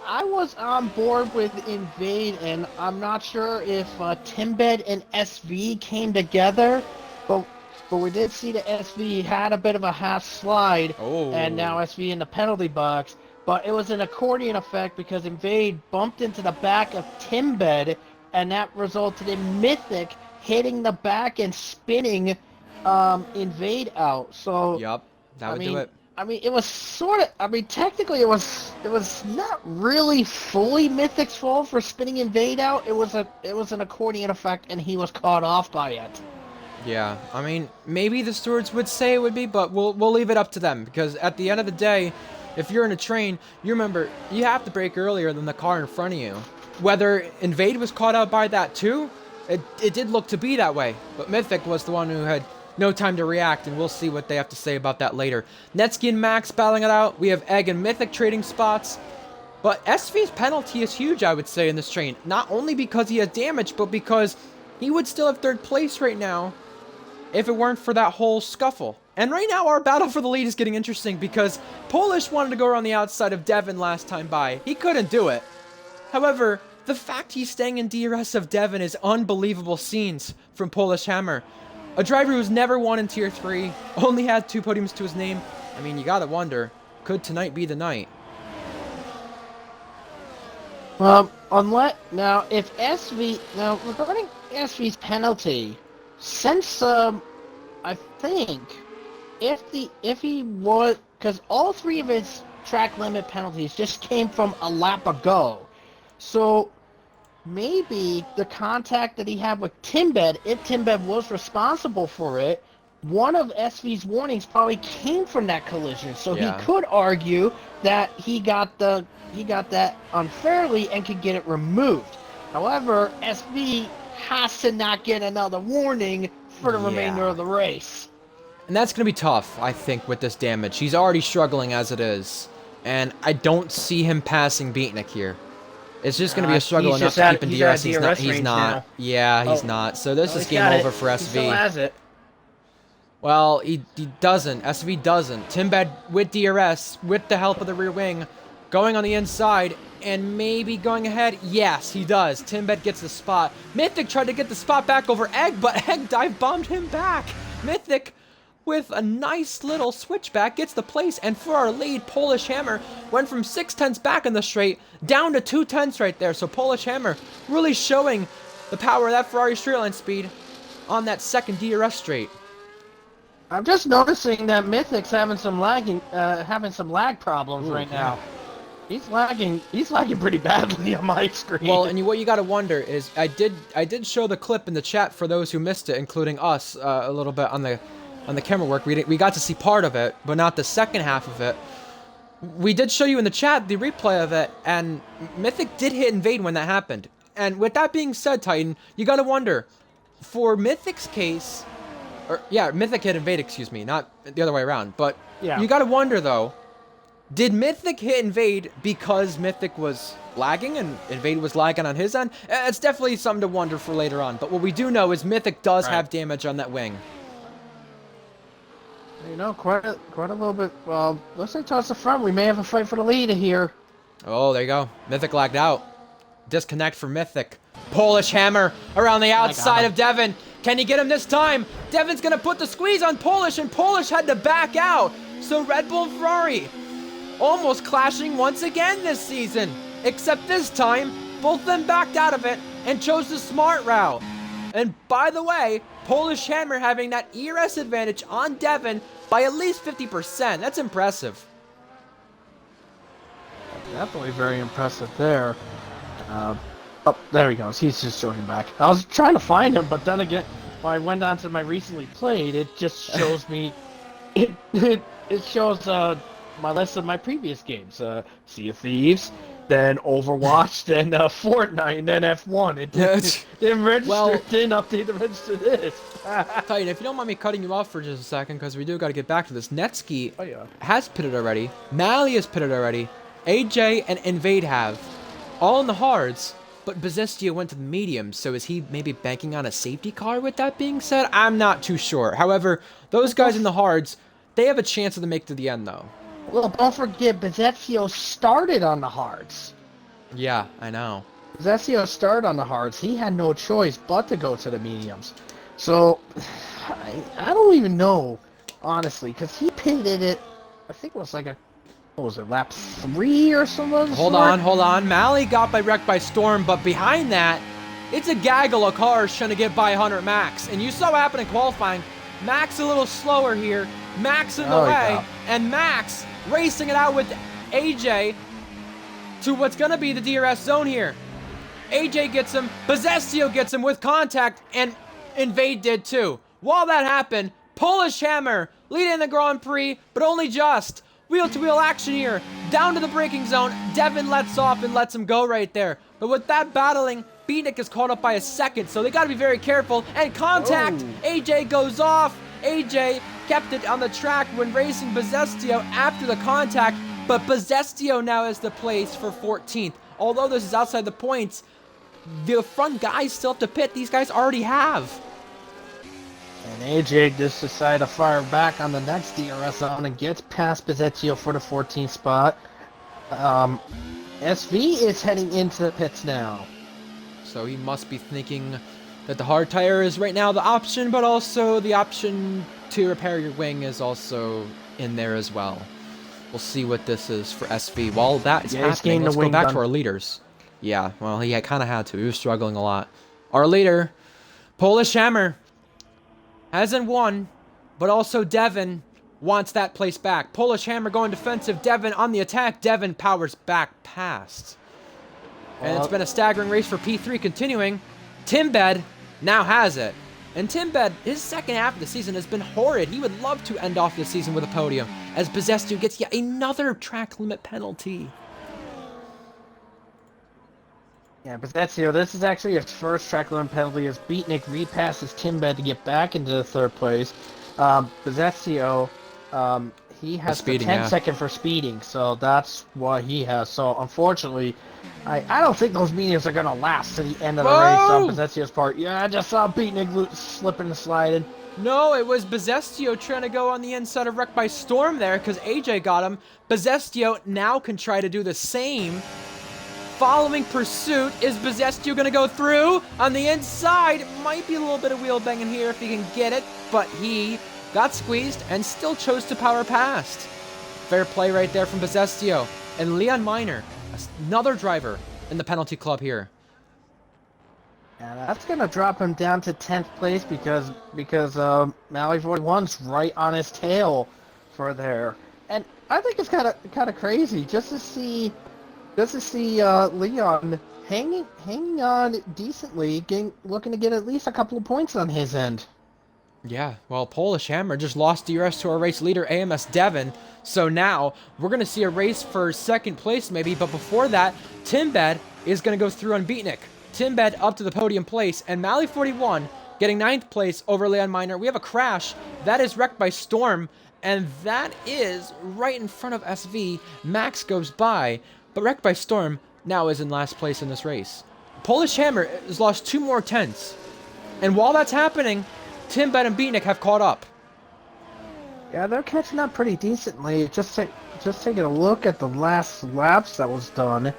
I was on board with Invade, and I'm not sure if Timbed and SV came together, but we did see that SV had a bit of a half slide, and now SV in the penalty box. But it was an accordion effect because Invade bumped into the back of Timbed, and that resulted in Mythic hitting the back and spinning Invade out. So yep, that would do it. I mean, it was sort of. I mean, technically, it was not really fully Mythic's fault for spinning Invade out. It was an accordion effect, and he was caught off by it. Yeah, I mean, maybe the stewards would say it would be, but we'll leave it up to them, because at the end of the day, if you're in a train, you remember you have to brake earlier than the car in front of you. Whether Invade was caught out by that too, it did look to be that way, but Mythic was the one who had no time to react, and we'll see what they have to say about that later. Netsky and Max battling it out. We have Egg and Mythic trading spots. But SV's penalty is huge, I would say, in this train. Not only because he has damage, but because he would still have 3rd place right now if it weren't for that whole scuffle. And right now, our battle for the lead is getting interesting because Polish wanted to go around the outside of Devin last time by. He couldn't do it. However, the fact he's staying in DRS of Devin is unbelievable scenes from Polish Hammer. A driver who's never won in Tier 3, only had 2 podiums to his name. I mean, you gotta wonder, could tonight be the night? Now, if SV, now regarding SV's penalty, since I think if he was, because all 3 of his track limit penalties just came from a lap ago, so maybe the contact that he had with Timbed, if Timbed was responsible for it, one of SV's warnings probably came from that collision. So he could argue that he got that unfairly and could get it removed. However, SV has to not get another warning for the remainder of the race. And that's going to be tough, I think, with this damage. He's already struggling as it is. And I don't see him passing Beatnik here. It's just going to be a struggle enough to keep in DRS. He's not. Yeah, he's not. So this is game over for SV. He still has it. Well, he doesn't. SV doesn't. Timbed with DRS, with the help of the rear wing, going on the inside, and maybe going ahead. Yes, he does. Timbed gets the spot. Mythic tried to get the spot back over Egg, but Egg dive bombed him back. Mythic, with a nice little switchback, gets the place, and for our lead, Polish Hammer went from 6/10 back in the straight down to 2/10 right there. So Polish Hammer really showing the power of that Ferrari straight line speed on that second DRS straight. I'm just noticing that Mythic's having some lag problems right now. He's lagging pretty badly on my screen. Well, and what you got to wonder is, I did show the clip in the chat for those who missed it, including us, a little bit on the camera work. We got to see part of it, but not the second half of it. We did show you in the chat the replay of it, and Mythic did hit Invade when that happened. And with that being said, Titan, you got to wonder, for Mythic's case, Mythic hit Invade, excuse me, not the other way around. But you got to wonder though, did Mythic hit Invade because Mythic was lagging and Invade was lagging on his end? It's definitely something to wonder for later on. But what we do know is Mythic does have damage on that wing. You know, quite a little bit. Well, let's say towards the front, we may have a fight for the lead here. Oh, there you go. Mythic lagged out. Disconnect for Mythic. Polish Hammer around the outside of Devin. Can he get him this time? Devin's going to put the squeeze on Polish, and Polish had to back out. So Red Bull and Ferrari almost clashing once again this season. Except this time, both of them backed out of it and chose the smart route. And by the way, Polish Hammer having that ERS advantage on Devin by at least 50%. That's impressive. Definitely very impressive there. Oh, there he goes. He's just joining back. I was trying to find him, but then again, when I went on to my recently played, it just shows me it shows my list of my previous games. Sea of Thieves, then Overwatch, then Fortnite, and then F1. It didn't register. Well, didn't update the register this. Titan, if you don't mind me cutting you off for just a second, because we do got to get back to this. Netsky Oh yeah. has pitted already. Mally has pitted already. AJ and Invade have. All in the hards. But Bazestia went to the mediums, so is he maybe banking on a safety car with that being said? I'm not too sure. However, those guys in the hards, they have a chance to make it to the end, though. Well, don't forget, Bezzetio started on the hards. Yeah, I know. Bezzetio started on the hards. He had no choice but to go to the mediums. So, I don't even know, honestly, because he pitted it, I think it was like what was it, lap 3 or something? Hold on. Mally got wrecked by Storm, but behind that, it's a gaggle of cars trying to get by Hunter Max. And you saw what happened in qualifying. Max a little slower here. Max in the way. And Max racing it out with AJ to what's going to be the DRS zone here. AJ gets him. Bazestio gets him with contact. And Invade did too. While that happened, Polish Hammer leading the Grand Prix, but only just. Wheel-to-wheel action here. Down to the braking zone. Devin lets off and lets him go right there. But with that battling, Beatnik is caught up by a second, so they got to be very careful. And contact. AJ goes off. AJ kept it on the track when racing Bazestio after the contact, but Bazestio now is the place for 14th. Although this is outside the points, the front guys still have to pit. These guys already have. And AJ just decided to fire back on the next DRS zone and gets past Bezzetio for the 14th spot. SV is heading into the pits now. So he must be thinking that the hard tire is right now the option, but also the option to repair your wing is also in there as well. We'll see what this is for SV. While that is happening, let's go back to our leaders. Yeah, well, he kind of had to. He was struggling a lot. Our leader, Polish Hammer, hasn't won, but also Devin wants that place back. Polish Hammer going defensive. Devin on the attack. Devin powers back past. And it's been a staggering race for P3 continuing. Timbed now has it. And Timbed, his second half of the season has been horrid. He would love to end off the season with a podium, as Bazestio gets yet another track limit penalty. Yeah, Bazestio, this is actually his first track limit penalty as Beatnik repasses Timbed to get back into the third place. Bazestio, he has the 10-second for speeding, so that's what he has. So, unfortunately, I don't think those mediums are going to last to the end of the race on Bazestio's part. Yeah, I just saw Beatnik slipping and sliding. No, it was Bazestio trying to go on the inside of Wrecked by Storm there because AJ got him. Bazestio now can try to do the same. Following pursuit, is Bazestio going to go through? On the inside, might be a little bit of wheel banging here if he can get it, but he got squeezed and still chose to power past. Fair play right there from Bazestio. And Leon Miner, another driver in the penalty club here. Yeah, that's going to drop him down to 10th place because Mally 41's right on his tail for there. And I think it's kind of crazy just to see Leon hanging on decently, looking to get at least a couple of points on his end. Yeah, well, Polish Hammer just lost DRS to our race leader, AMS Devin. So now we're going to see a race for second place maybe, but before that, Timbed is going to go through on Beatnik. Timbed up to the podium place, and Mally 41 getting 9th place over Leon Miner. We have a crash. That is Wrecked by Storm, and that is right in front of SV. Max goes by, but Wrecked by Storm now is in last place in this race. Polish Hammer has lost 2 more tenths. And while that's happening, Timbed and Beatnik have caught up. Yeah, they're catching up pretty decently. Just taking a look at the last laps that was done.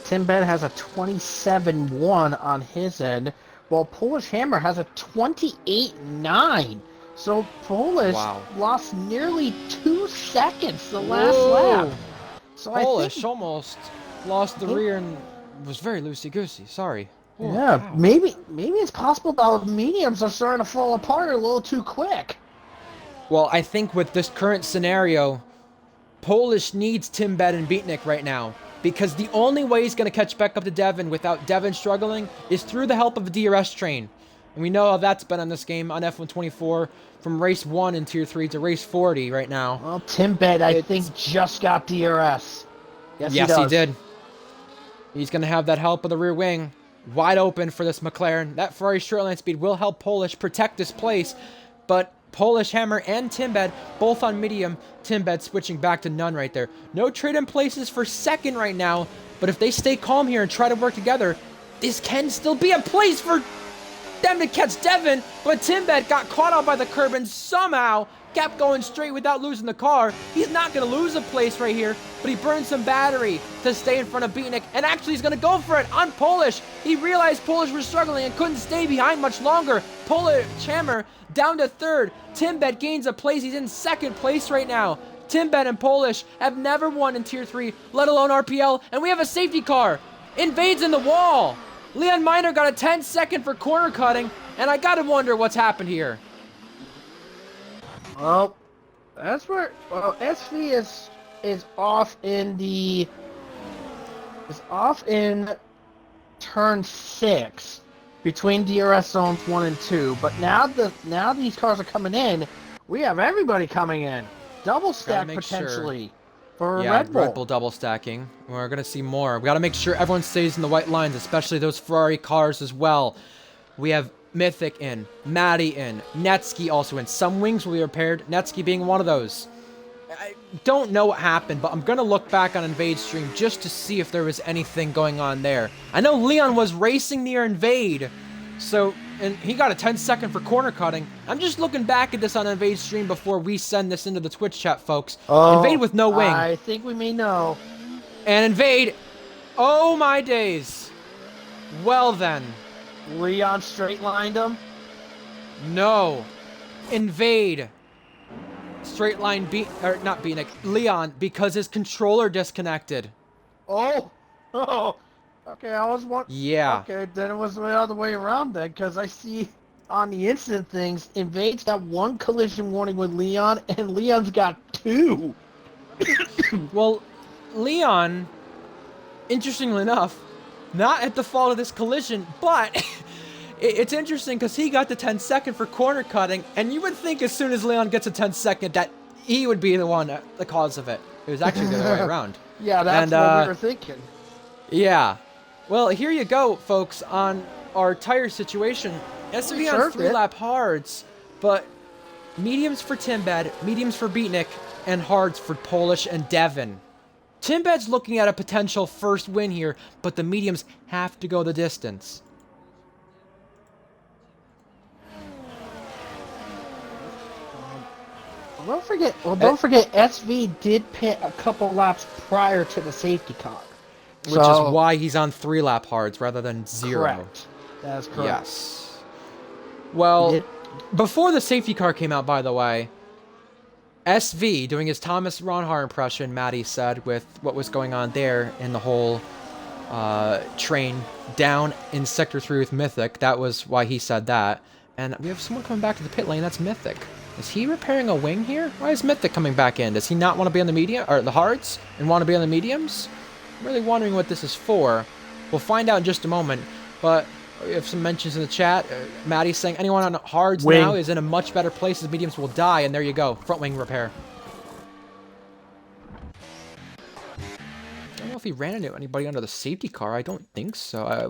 Timbed has a 27-1 on his end, while Polish Hammer has a 28-9. So Polish lost nearly 2 seconds the last lap. So Polish almost lost the rear and was very loosey-goosey. Sorry. Yeah, maybe it's possible that the mediums are starting to fall apart a little too quick. Well, I think with this current scenario, Polish needs Timbed and Beatnik right now. Because the only way he's going to catch back up to Devin without Devin struggling is through the help of a DRS train. And we know how that's been on this game on F124 from race 1 in Tier 3 to race 40 right now. Well, Timbet, I think, just got DRS. Yes, Yes, he does. did. He's going to have that help of the rear wing wide open for this McLaren. That Ferrari straight line speed will help Polish protect this place, but Polish Hammer and Timbed both on medium. Timbed switching back to none right there. No trade-in places for second right now, but if they stay calm here and try to work together, this can still be a place for them to catch Devin, but Timbed got caught out by the curb and somehow kept going straight without losing the car. He's not going to lose a place right here, but he burned some battery to stay in front of Beatnik, and actually he's going to go for it on Polish. He realized Polish was struggling and couldn't stay behind much longer. Polish Hammer down to third. Timbet gains a place. He's in second place right now. Timbet and Polish have never won in Tier 3, let alone RPL, and we have a safety car. Invades in the wall. Leon Miner got a 10-second for corner cutting, and I gotta wonder what's happened here. Well, that's where SV is off in turn 6 between DRS zones 1 and 2. But now these cars are coming in. We have everybody coming in. Double stack potentially for Red Bull. Red Bull double stacking. We're gonna see more. We gotta make sure everyone stays in the white lines, especially those Ferrari cars as well. We have Mythic in, Maddie in, Netsky also in. Some wings will be repaired, Netsky being one of those. I don't know what happened, but I'm going to look back on Invade stream just to see if there was anything going on there. I know Leon was racing near Invade, and he got a 10-second for corner cutting. I'm just looking back at this on Invade stream before we send this into the Twitch chat, folks. Invade with no wing. I think we may know. And Invade, oh my days. Well then. Leon straight-lined him? No. Invade. Straight line not Beatnik, Leon, because his controller disconnected. Oh. Okay, I was wondering. Yeah. Okay, then it was the other way around then, because I see on the incident things, Invade's got 1 collision warning with Leon, and Leon's got 2. Well, Leon, interestingly enough, not at the fault of this collision, but it's interesting because he got the 10-second for corner cutting, and you would think as soon as Leon gets a 10-second that he would be the one, the cause of it. It was actually the other way around. Yeah, that's what we were thinking. Yeah. Well, here you go, folks, on our tire situation. It has to be on 3-lap hards, but mediums for Timbed, mediums for Beatnik, and hards for Polish and Devin. Timbed's looking at a potential first win here, but the mediums have to go the distance. Don't forget, SV did pit a couple laps prior to the safety car. Which is why he's on 3-lap hards rather than 0. Correct. That is correct. Yes. Well, before the safety car came out, by the way, SV, doing his Thomas Ronhar impression, Maddie said, with what was going on there in the whole train down in Sector 3 with Mythic. That was why he said that. And we have someone coming back to the pit lane. That's Mythic. Is he repairing a wing here? Why is Mythic coming back in? Does he not want to be on the medium or the hards and want to be on the mediums? I'm really wondering what this is for. We'll find out in just a moment. But we have some mentions in the chat. Maddie's saying anyone on hards now is in a much better place as mediums will die. And there you go. Front wing repair. I don't know if he ran into anybody under the safety car. I don't think so. I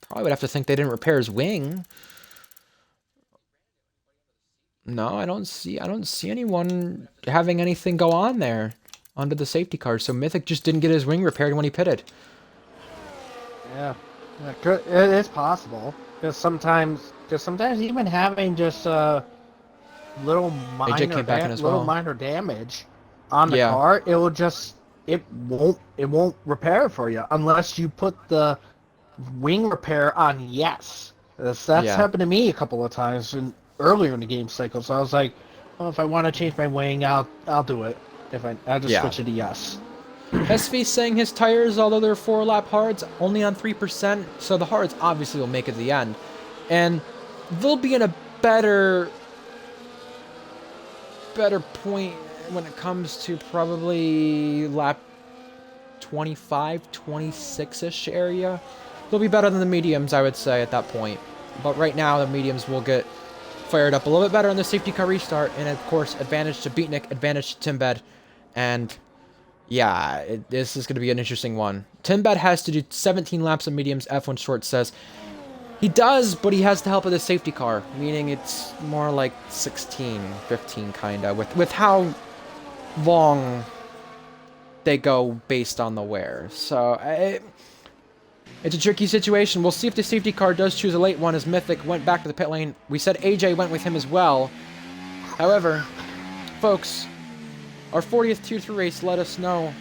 probably would have to think they didn't repair his wing. No, I don't see anyone having anything go on there under the safety car. So Mythic just didn't get his wing repaired when he pitted. Yeah, it is possible. Because sometimes even having just little minor damage on the car, it won't repair it for you unless you put the wing repair on yes. That's happened to me a couple of times earlier in the game cycle. So I was like, well, if I want to change my wing, I'll do it. I'll just switch it to yes. SV saying his tires, although they're 4-lap hards, only on 3%, so the hards obviously will make it to the end. And they'll be in a better point when it comes to probably lap 25, 26-ish area. They'll be better than the mediums, I would say, at that point. But right now, the mediums will get fired up a little bit better on the safety car restart. And, of course, advantage to Beatnik, advantage to Timbed. And, yeah, this is going to be an interesting one. Timbed has to do 17 laps of mediums, F1 Short says. He does, but he has the help of the safety car, meaning it's more like 16, 15 kind of, with how long they go based on the wear. So it's a tricky situation. We'll see if the safety car does choose a late one, as Mythic went back to the pit lane. We said AJ went with him as well. However, folks, our 40th Tier 3 race, let us know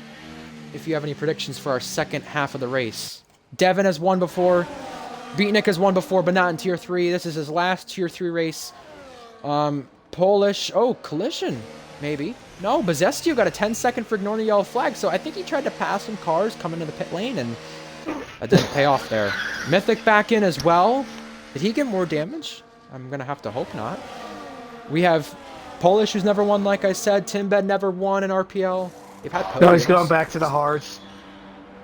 if you have any predictions for our second half of the race. Devin has won before. Beatnik has won before, but not in Tier 3. This is his last Tier 3 race. Polish... Oh, collision, maybe. No, Bezestio got a 10-second for ignoring the yellow flag, so I think he tried to pass some cars coming to the pit lane, and that didn't pay off there. Mythic back in as well. Did he get more damage? I'm going to have to hope not. We have Polish, who's never won, like I said. Timbed never won in RPL. They've had podiums. No, he's going back to the hards.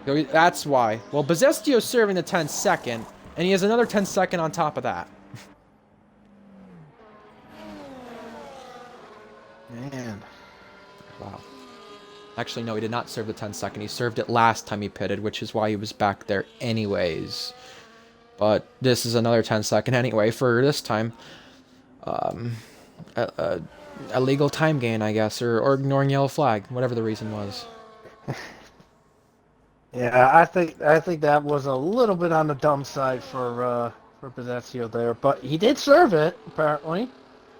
That's why. Well, Bezestio's serving the 10-second. And he has another 10-second on top of that. Man. Wow. Actually, no, he did not serve the 10-second. He served it last time he pitted, which is why he was back there anyways. But this is another 10-second anyway for this time. A legal time gain, I guess, or ignoring yellow flag, whatever the reason was. Yeah, I think that was a little bit on the dumb side for Bezestio there, but he did serve it. Apparently,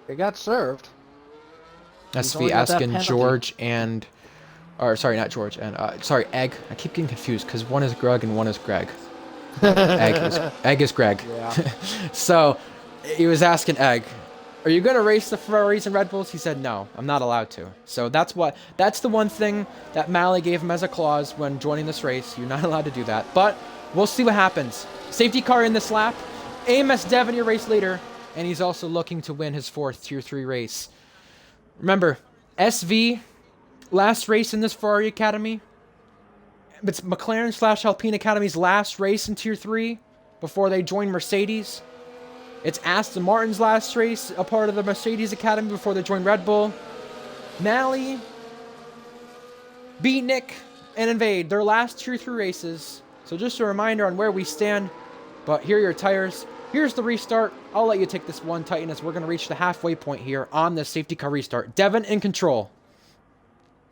it got served. SV asking George and, or sorry, not George and sorry, Egg. I keep getting confused because one is Greg and one is Greg. Egg is Greg. Yeah. So he was asking Egg, are you going to race the Ferraris and Red Bulls? He said, no, I'm not allowed to. So that's the one thing that Mally gave him as a clause when joining this race. You're not allowed to do that. But we'll see what happens. Safety car in this lap. AMS Devon, your race leader. And he's also looking to win his 4th Tier 3 race. Remember, SV, last race in this Ferrari Academy. It's McLaren/Alpine Academy's last race in Tier 3 before they join Mercedes. It's Aston Martin's last race, a part of the Mercedes Academy before they join Red Bull. Mally, Beatnik, and Invade, their last Tier 3 races. So just a reminder on where we stand. But here are your tires. Here's the restart. I'll let you take this one, Titan, as we're going to reach the halfway point here on the safety car restart. Devin in control.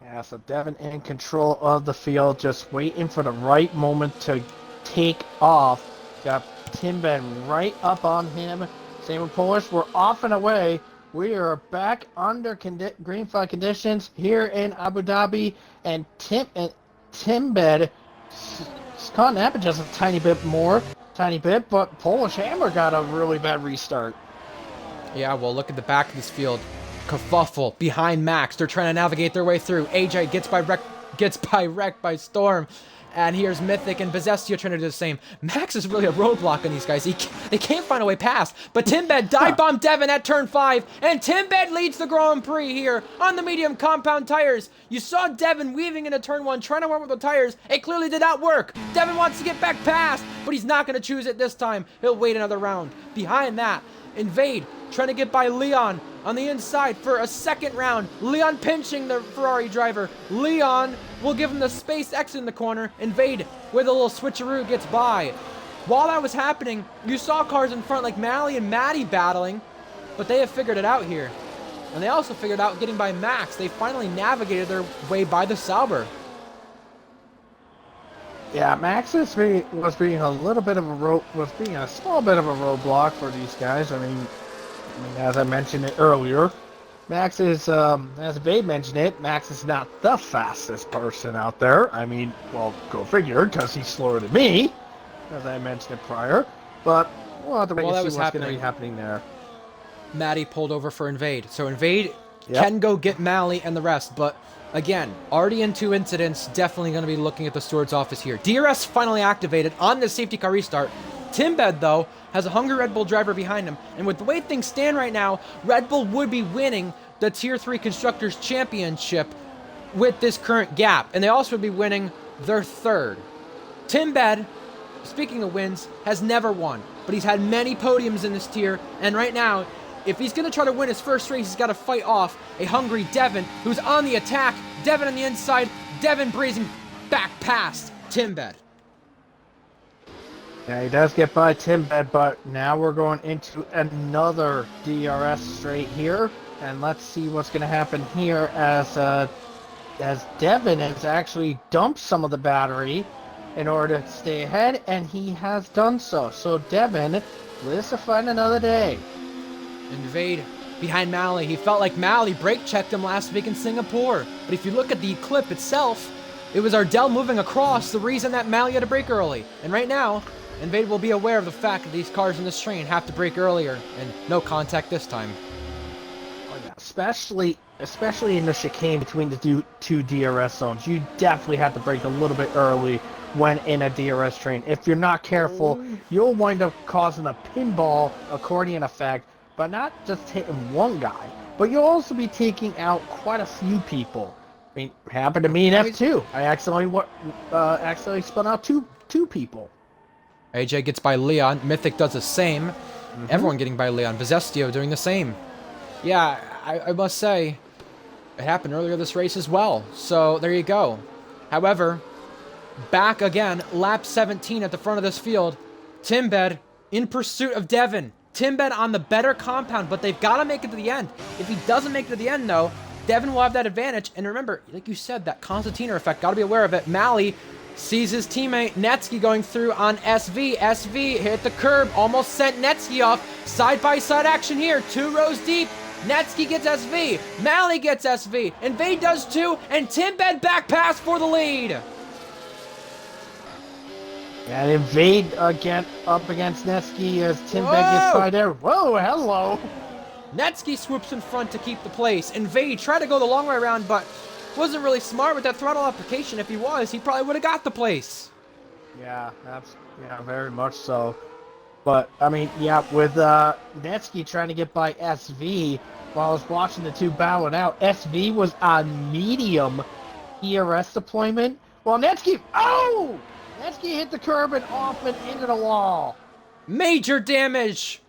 Yeah, so Devin in control of the field, just waiting for the right moment to take off. Got Timbed right up on him. Same with Polish. We're off and away. We are back under green flag conditions here in Abu Dhabi, and Timbed caught Napa just a tiny bit, but Polish Hammer got a really bad restart. Yeah, well, look at the back of this field. Kerfuffle behind Max. They're trying to navigate their way through. AJ gets wrecked by Storm. And here's Mythic and Bezestio trying to do the same. Max is really a roadblock on these guys. They can't find a way past. But Timbed dive bombed Devin at turn 5. And Timbed leads the Grand Prix here on the medium compound tires. You saw Devin weaving into turn 1, trying to warm up the tires. It clearly did not work. Devin wants to get back past, but he's not going to choose it this time. He'll wait another round. Behind that, Invade trying to get by Leon on the inside for a second round. Leon pinching the Ferrari driver. Leon will give him the space exit in the corner. Invade with a little switcheroo gets by. While that was happening, you saw cars in front like Mally and Maddie battling, but they have figured it out here. And they also figured out getting by Max. They finally navigated their way by the Sauber. Yeah, Max was being a little bit of a small bit of a roadblock for these guys. I mean, as I mentioned it earlier, Max is, as Babe mentioned it, Max is not the fastest person out there. I mean, well, go figure, because he's slower than me, as I mentioned it prior. But we'll have to wait and see what's going to be happening there. Maddie pulled over for Invade. So Invade can go get Mally and the rest, but again, already in 2 incidents, definitely going to be looking at the steward's office here. DRS finally activated on the safety car restart. Timbed, though, has a hungry Red Bull driver behind him. And with the way things stand right now, Red Bull would be winning the Tier 3 Constructors Championship with this current gap. And they also would be winning their 3rd. Timbed speaking of wins, has never won. But he's had many podiums in this tier, and right now, if he's going to try to win his first race, he's got to fight off a hungry Devin, who's on the attack. Devin on the inside. Devin breezing back past Timbed. Yeah, he does get by Timbed, but now we're going into another DRS straight here. And let's see what's going to happen here as Devin has actually dumped some of the battery in order to stay ahead, and he has done so. So Devin lives to fight another day. Invade behind Mally. He felt like Mally brake checked him last week in Singapore. But if you look at the clip itself, it was Ardell moving across the reason that Mally had to brake early. And right now, Invade will be aware of the fact that these cars in this train have to brake earlier, and no contact this time. Oh, yeah. Especially in the chicane between the two DRS zones, you definitely have to brake a little bit early when in a DRS train. If you're not careful, you'll wind up causing a pinball accordion effect, but not just hitting one guy, but you'll also be taking out quite a few people. I mean, it happened to me in F2. I accidentally spun out two people. AJ gets by Leon. Mythic does the same. Everyone getting by Leon. Vizestio doing the same. Yeah, I must say, it happened earlier this race as well. So there you go. However, back again, lap 17 at the front of this field. Timbed in pursuit of Devin. Timbed on the better compound, but they've got to make it to the end. If he doesn't make it to the end, though, Devin will have that advantage. And remember, like you said, that Constantina effect, got to be aware of it. Mally sees his teammate Netsky going through on SV. SV hit the curb, almost sent Netsky off. Side-by-side action here, 2 rows deep. Netsky gets SV, Mally gets SV, Invade does too, and Timbed back pass for the lead. And Invade again up against Netsky as Timbed gets by there. Whoa, hello. Netsky swoops in front to keep the place. Invade tried to go the long way around, but wasn't really smart with that throttle application. If he was, he probably would have got the place. Yeah, very much so. But, I mean, yeah, with Netsky trying to get by SV while I was watching the two battling out, SV was on medium ERS deployment. Well, Netsky hit the curb and off and into the wall. Major damage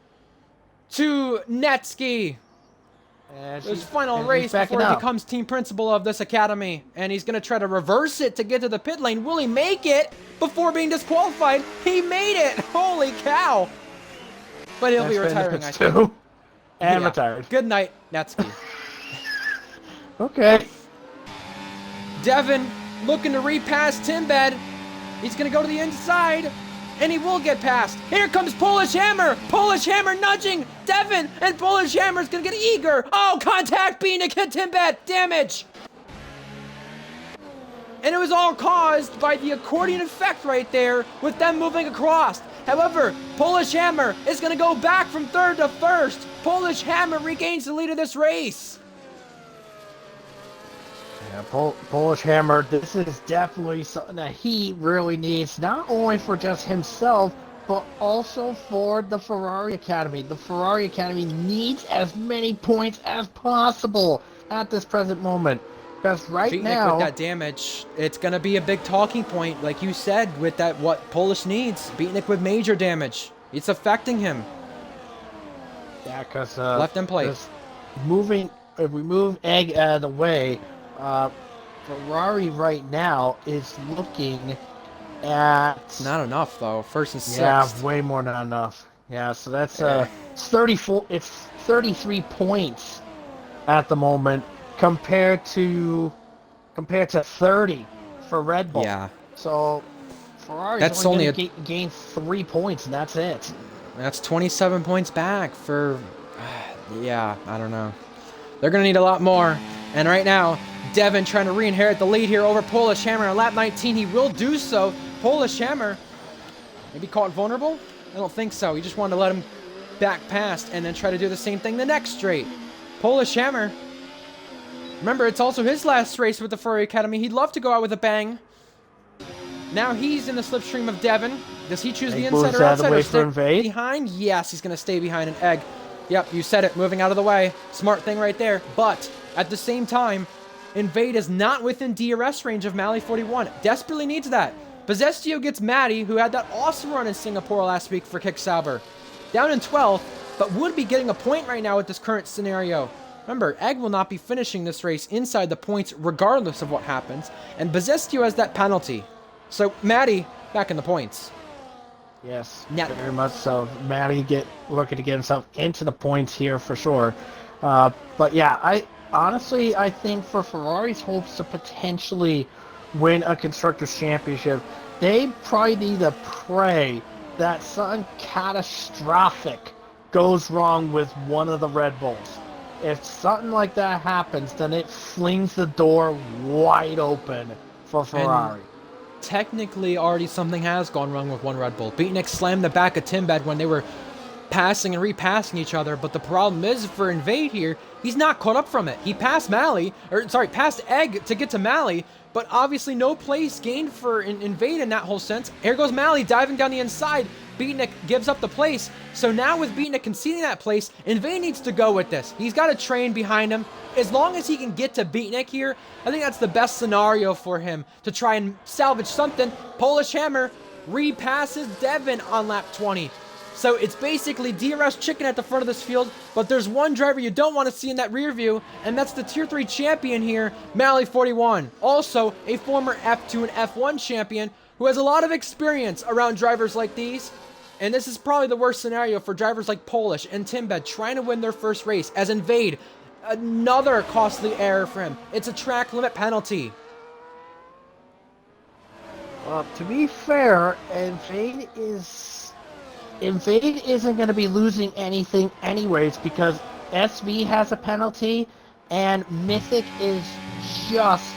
to Netsky. His final race before he becomes team principal of this academy. And he's going to try to reverse it to get to the pit lane. Will he make it before being disqualified? He made it! Holy cow! But he'll be retiring, I think. And retired. Good night, Netsky. Okay. Devin looking to repass Timbed. He's going to go to the inside. And he will get past. Here comes Polish Hammer. Polish Hammer nudging Devin. And Polish Hammer's going to get eager. Oh, contact Beanick hit Timbed. Damage. And it was all caused by the accordion effect right there with them moving across. However, Polish Hammer is going to go back from third to first. Polish Hammer regains the lead of this race. Yeah, Polish Hammer, this is definitely something that he really needs, not only for just himself, but also for the Ferrari Academy. The Ferrari Academy needs as many points as possible at this present moment. Because right now, with that damage, it's going to be a big talking point, like you said, with that what Polish needs. Beatnik with major damage. It's affecting him. Yeah, because left in place. If we move Egg out of the way, Ferrari right now is looking at... Not enough, though. First and sixth. Yeah, way more than enough. Yeah, so that's it's 33 points at the moment compared to 30 for Red Bull. Yeah. So Ferrari's that's only going to gain 3 points, and that's it. That's 27 points back for... yeah, I don't know. They're going to need a lot more. And right now, Devin trying to re-inherit the lead here over Polish Hammer on lap 19. He will do so. Polish Hammer, maybe caught vulnerable? I don't think so. He just wanted to let him back past and then try to do the same thing the next straight. Polish Hammer. Remember, it's also his last race with the Ferrari Academy. He'd love to go out with a bang. Now he's in the slipstream of Devin. Does he choose the inside or outside or stay behind? Yes, he's going to stay behind an Egg. Yep, you said it. Moving out of the way. Smart thing right there. But at the same time, Invade is not within DRS range of Mally 41. Desperately needs that. Possestio gets Maddie, who had that awesome run in Singapore last week for Kick Sauber, down in 12th, but would be getting a point right now with this current scenario. Remember, Egg will not be finishing this race inside the points regardless of what happens, and Possestio has that penalty. So, Maddie, back in the points. Yes, Yeah. very much so. Maddie looking to get himself into the points here for sure. But yeah, I think for Ferrari's hopes to potentially win a Constructors' Championship, they probably need to pray that something catastrophic goes wrong with one of the Red Bulls. If something like that happens, then it flings the door wide open for Ferrari. And technically, already something has gone wrong with one Red Bull. Beatnik slammed the back of Timbed when they were passing and repassing each other, but the problem is for Invade here, he's not caught up from it. He passed passed Egg to get to Mally, but obviously no place gained for Invade in that whole sense. Here goes Mally diving down the inside. Beatnik gives up the place. So now with Beatnik conceding that place, Invade needs to go with this. He's got a train behind him. As long as he can get to Beatnik here, I think that's the best scenario for him to try and salvage something. Polish Hammer repasses Devin on lap 20. So it's basically DRS chicken at the front of this field, but there's one driver you don't want to see in that rear view, and that's the Tier 3 champion here, Mally 41. Also, a former F2 and F1 champion who has a lot of experience around drivers like these. And this is probably the worst scenario for drivers like Polish and Timbed trying to win their first race, as Invade, another costly error for him. It's a track limit penalty. Well, to be fair, Invade isn't going to be losing anything anyways because SV has a penalty and Mythic is just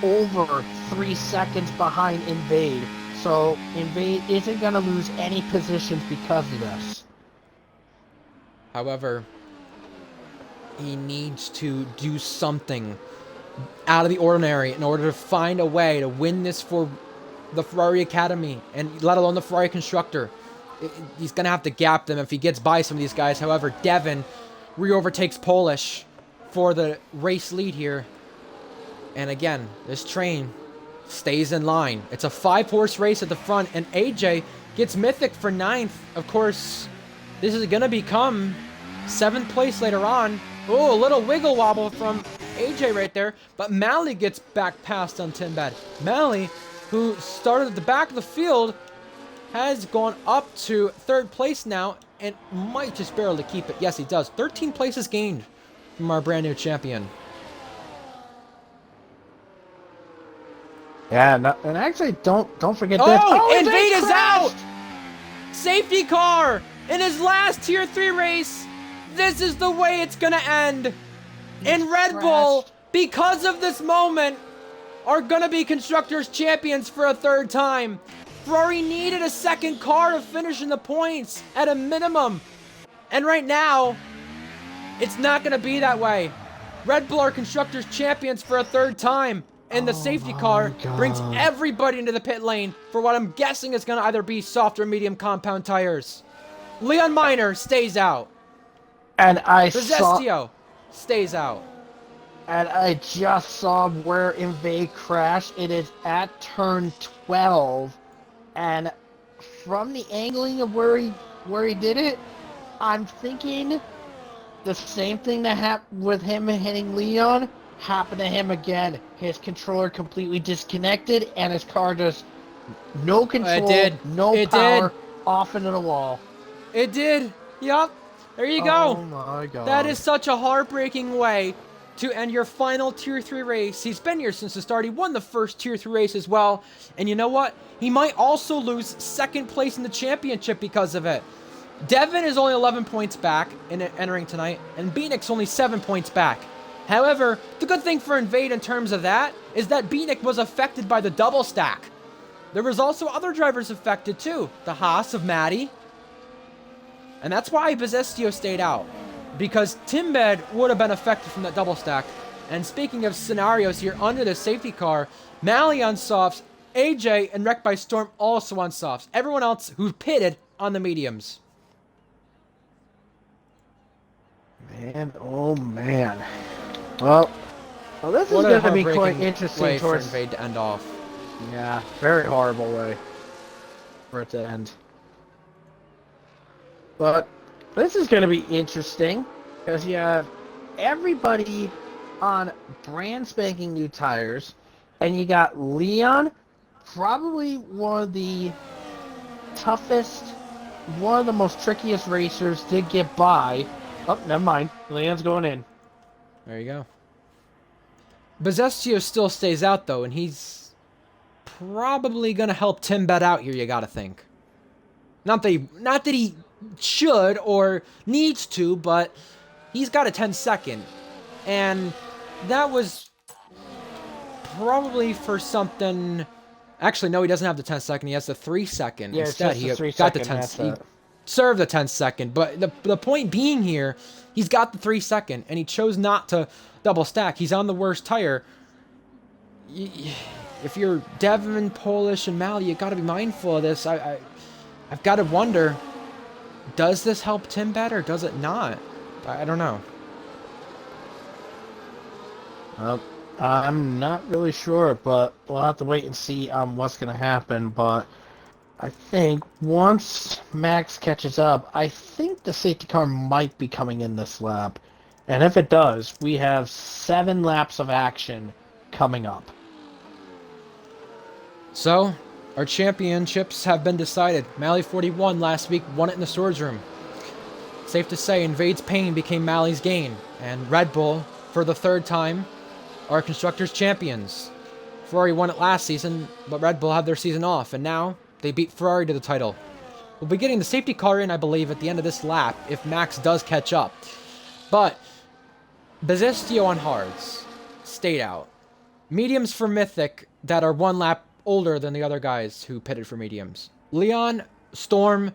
over 3 seconds behind Invade. So Invade isn't going to lose any positions because of this. However, he needs to do something out of the ordinary in order to find a way to win this for the Ferrari Academy and let alone the Ferrari Constructor. He's going to have to gap them if he gets by some of these guys. However, Devin re-overtakes Polish for the race lead here. And again, this train stays in line. It's a 5-horse race at the front, and AJ gets Mythic for 9th. Of course, this is going to become 7th place later on. Oh, a little wiggle wobble from AJ right there. But Mally gets back past on Timbed. Mally, who started at the back of the field, has gone up to 3rd place now and might just barely keep it. Yes, he does. 13 places gained from our brand new champion. Yeah, and actually, don't forget this. Oh, Invade is out! Safety car in his last Tier 3 race. This is the way it's gonna end. And Red Bull, because of this moment, are gonna be Constructors champions for a 3rd time. Ferrari needed a 2nd car to finish in the points at a minimum. And right now, it's not going to be that way. Red Bull are Constructors champions for a 3rd time. And the safety car brings everybody into the pit lane for what I'm guessing is going to either be soft or medium compound tires. Leon Miner stays out. And Possestio stays out. And I just saw where Invade crashed. It is at turn 12. And from the angling of where he did it, I'm thinking the same thing that happened with him hitting Leon happened to him again. His controller completely disconnected, and his car just no control, no power, off into the wall. It did. Yup. There you go. Oh my god. That is such a heartbreaking way to end your final Tier 3 race. He's been here since the start. He won the first Tier 3 race as well. And you know what? He might also lose 2nd place in the championship because of it. Devin is only 11 points back in entering tonight, and Beatnik's only 7 points back. However, the good thing for Invade in terms of that is that Beatnik was affected by the double stack. There was also other drivers affected too. The Haas of Maddie. And that's why Possestio stayed out. Because Timbed would have been affected from that double stack. And speaking of scenarios here under the safety car, Mally on softs, AJ and Wrecked by Storm also on softs. Everyone else who pitted on the mediums. Man, oh man. Well this is going to be quite interesting for Invade to end off. Yeah, very horrible way for it to end. But this is going to be interesting because you have everybody on brand spanking new tires, and you got Leon, probably one of the toughest, one of the most trickiest racers to get by. Oh, never mind. Leon's going in. There you go. Bezestio still stays out, though, and he's probably going to help Tim Bet out here, you got to think. Not that he should or needs to, but he's got a 10-second. And that was probably for something... Actually, no, he doesn't have the 10-second. He has the 3-second. Yeah, Instead, he got the 10. He served the 10-second. But the point being here, he's got the 3-second, and he chose not to double stack. He's on the worst tire. If you're Devin, Polish, and Mally, you got to be mindful of this. I've got to wonder, does this help Tim Bet or does it not? I don't know. I'm not really sure, but we'll have to wait and see what's going to happen. But I think once Max catches up, I think the safety car might be coming in this lap. And if it does, we have 7 laps of action coming up. So, our championships have been decided. Mally 41 last week won it in the storage room. Safe to say, Invade's pain became Mally's gain. And Red Bull, for the 3rd time, are Constructors' champions. Ferrari won it last season, but Red Bull had their season off, and now they beat Ferrari to the title. We'll be getting the safety car in, I believe, at the end of this lap, if Max does catch up. But, Bezestio on hards stayed out. Mediums for Mythic that are 1 lap older than the other guys who pitted for mediums. Leon, Storm,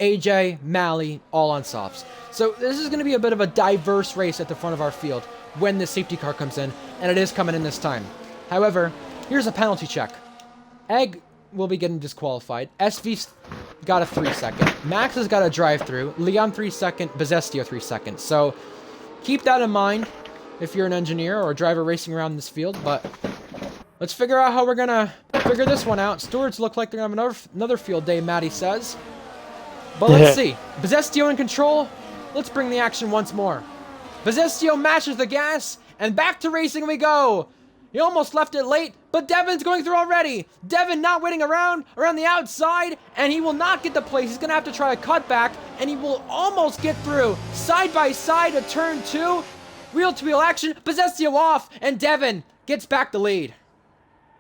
AJ, Mally, all on softs. So this is going to be a bit of a diverse race at the front of our field when the safety car comes in, and it is coming in this time. However, here's a penalty check. Egg will be getting disqualified. SV's got a 3-second. Max has got a drive-through. Leon 3-second. Bezestio 3-second. So keep that in mind if you're an engineer or a driver racing around this field. But let's figure out how we're going to figure this one out. Stewards look like they're going to have another field day, Maddie says. But let's see. Bezestio in control. Let's bring the action once more. Bezestio mashes the gas, and back to racing we go. He almost left it late, but Devin's going through already. Devin not waiting around the outside, and he will not get the place. He's going to have to try a cutback, and he will almost get through. Side by side to turn 2. Wheel-to-wheel action. Bezestio off, and Devin gets back the lead.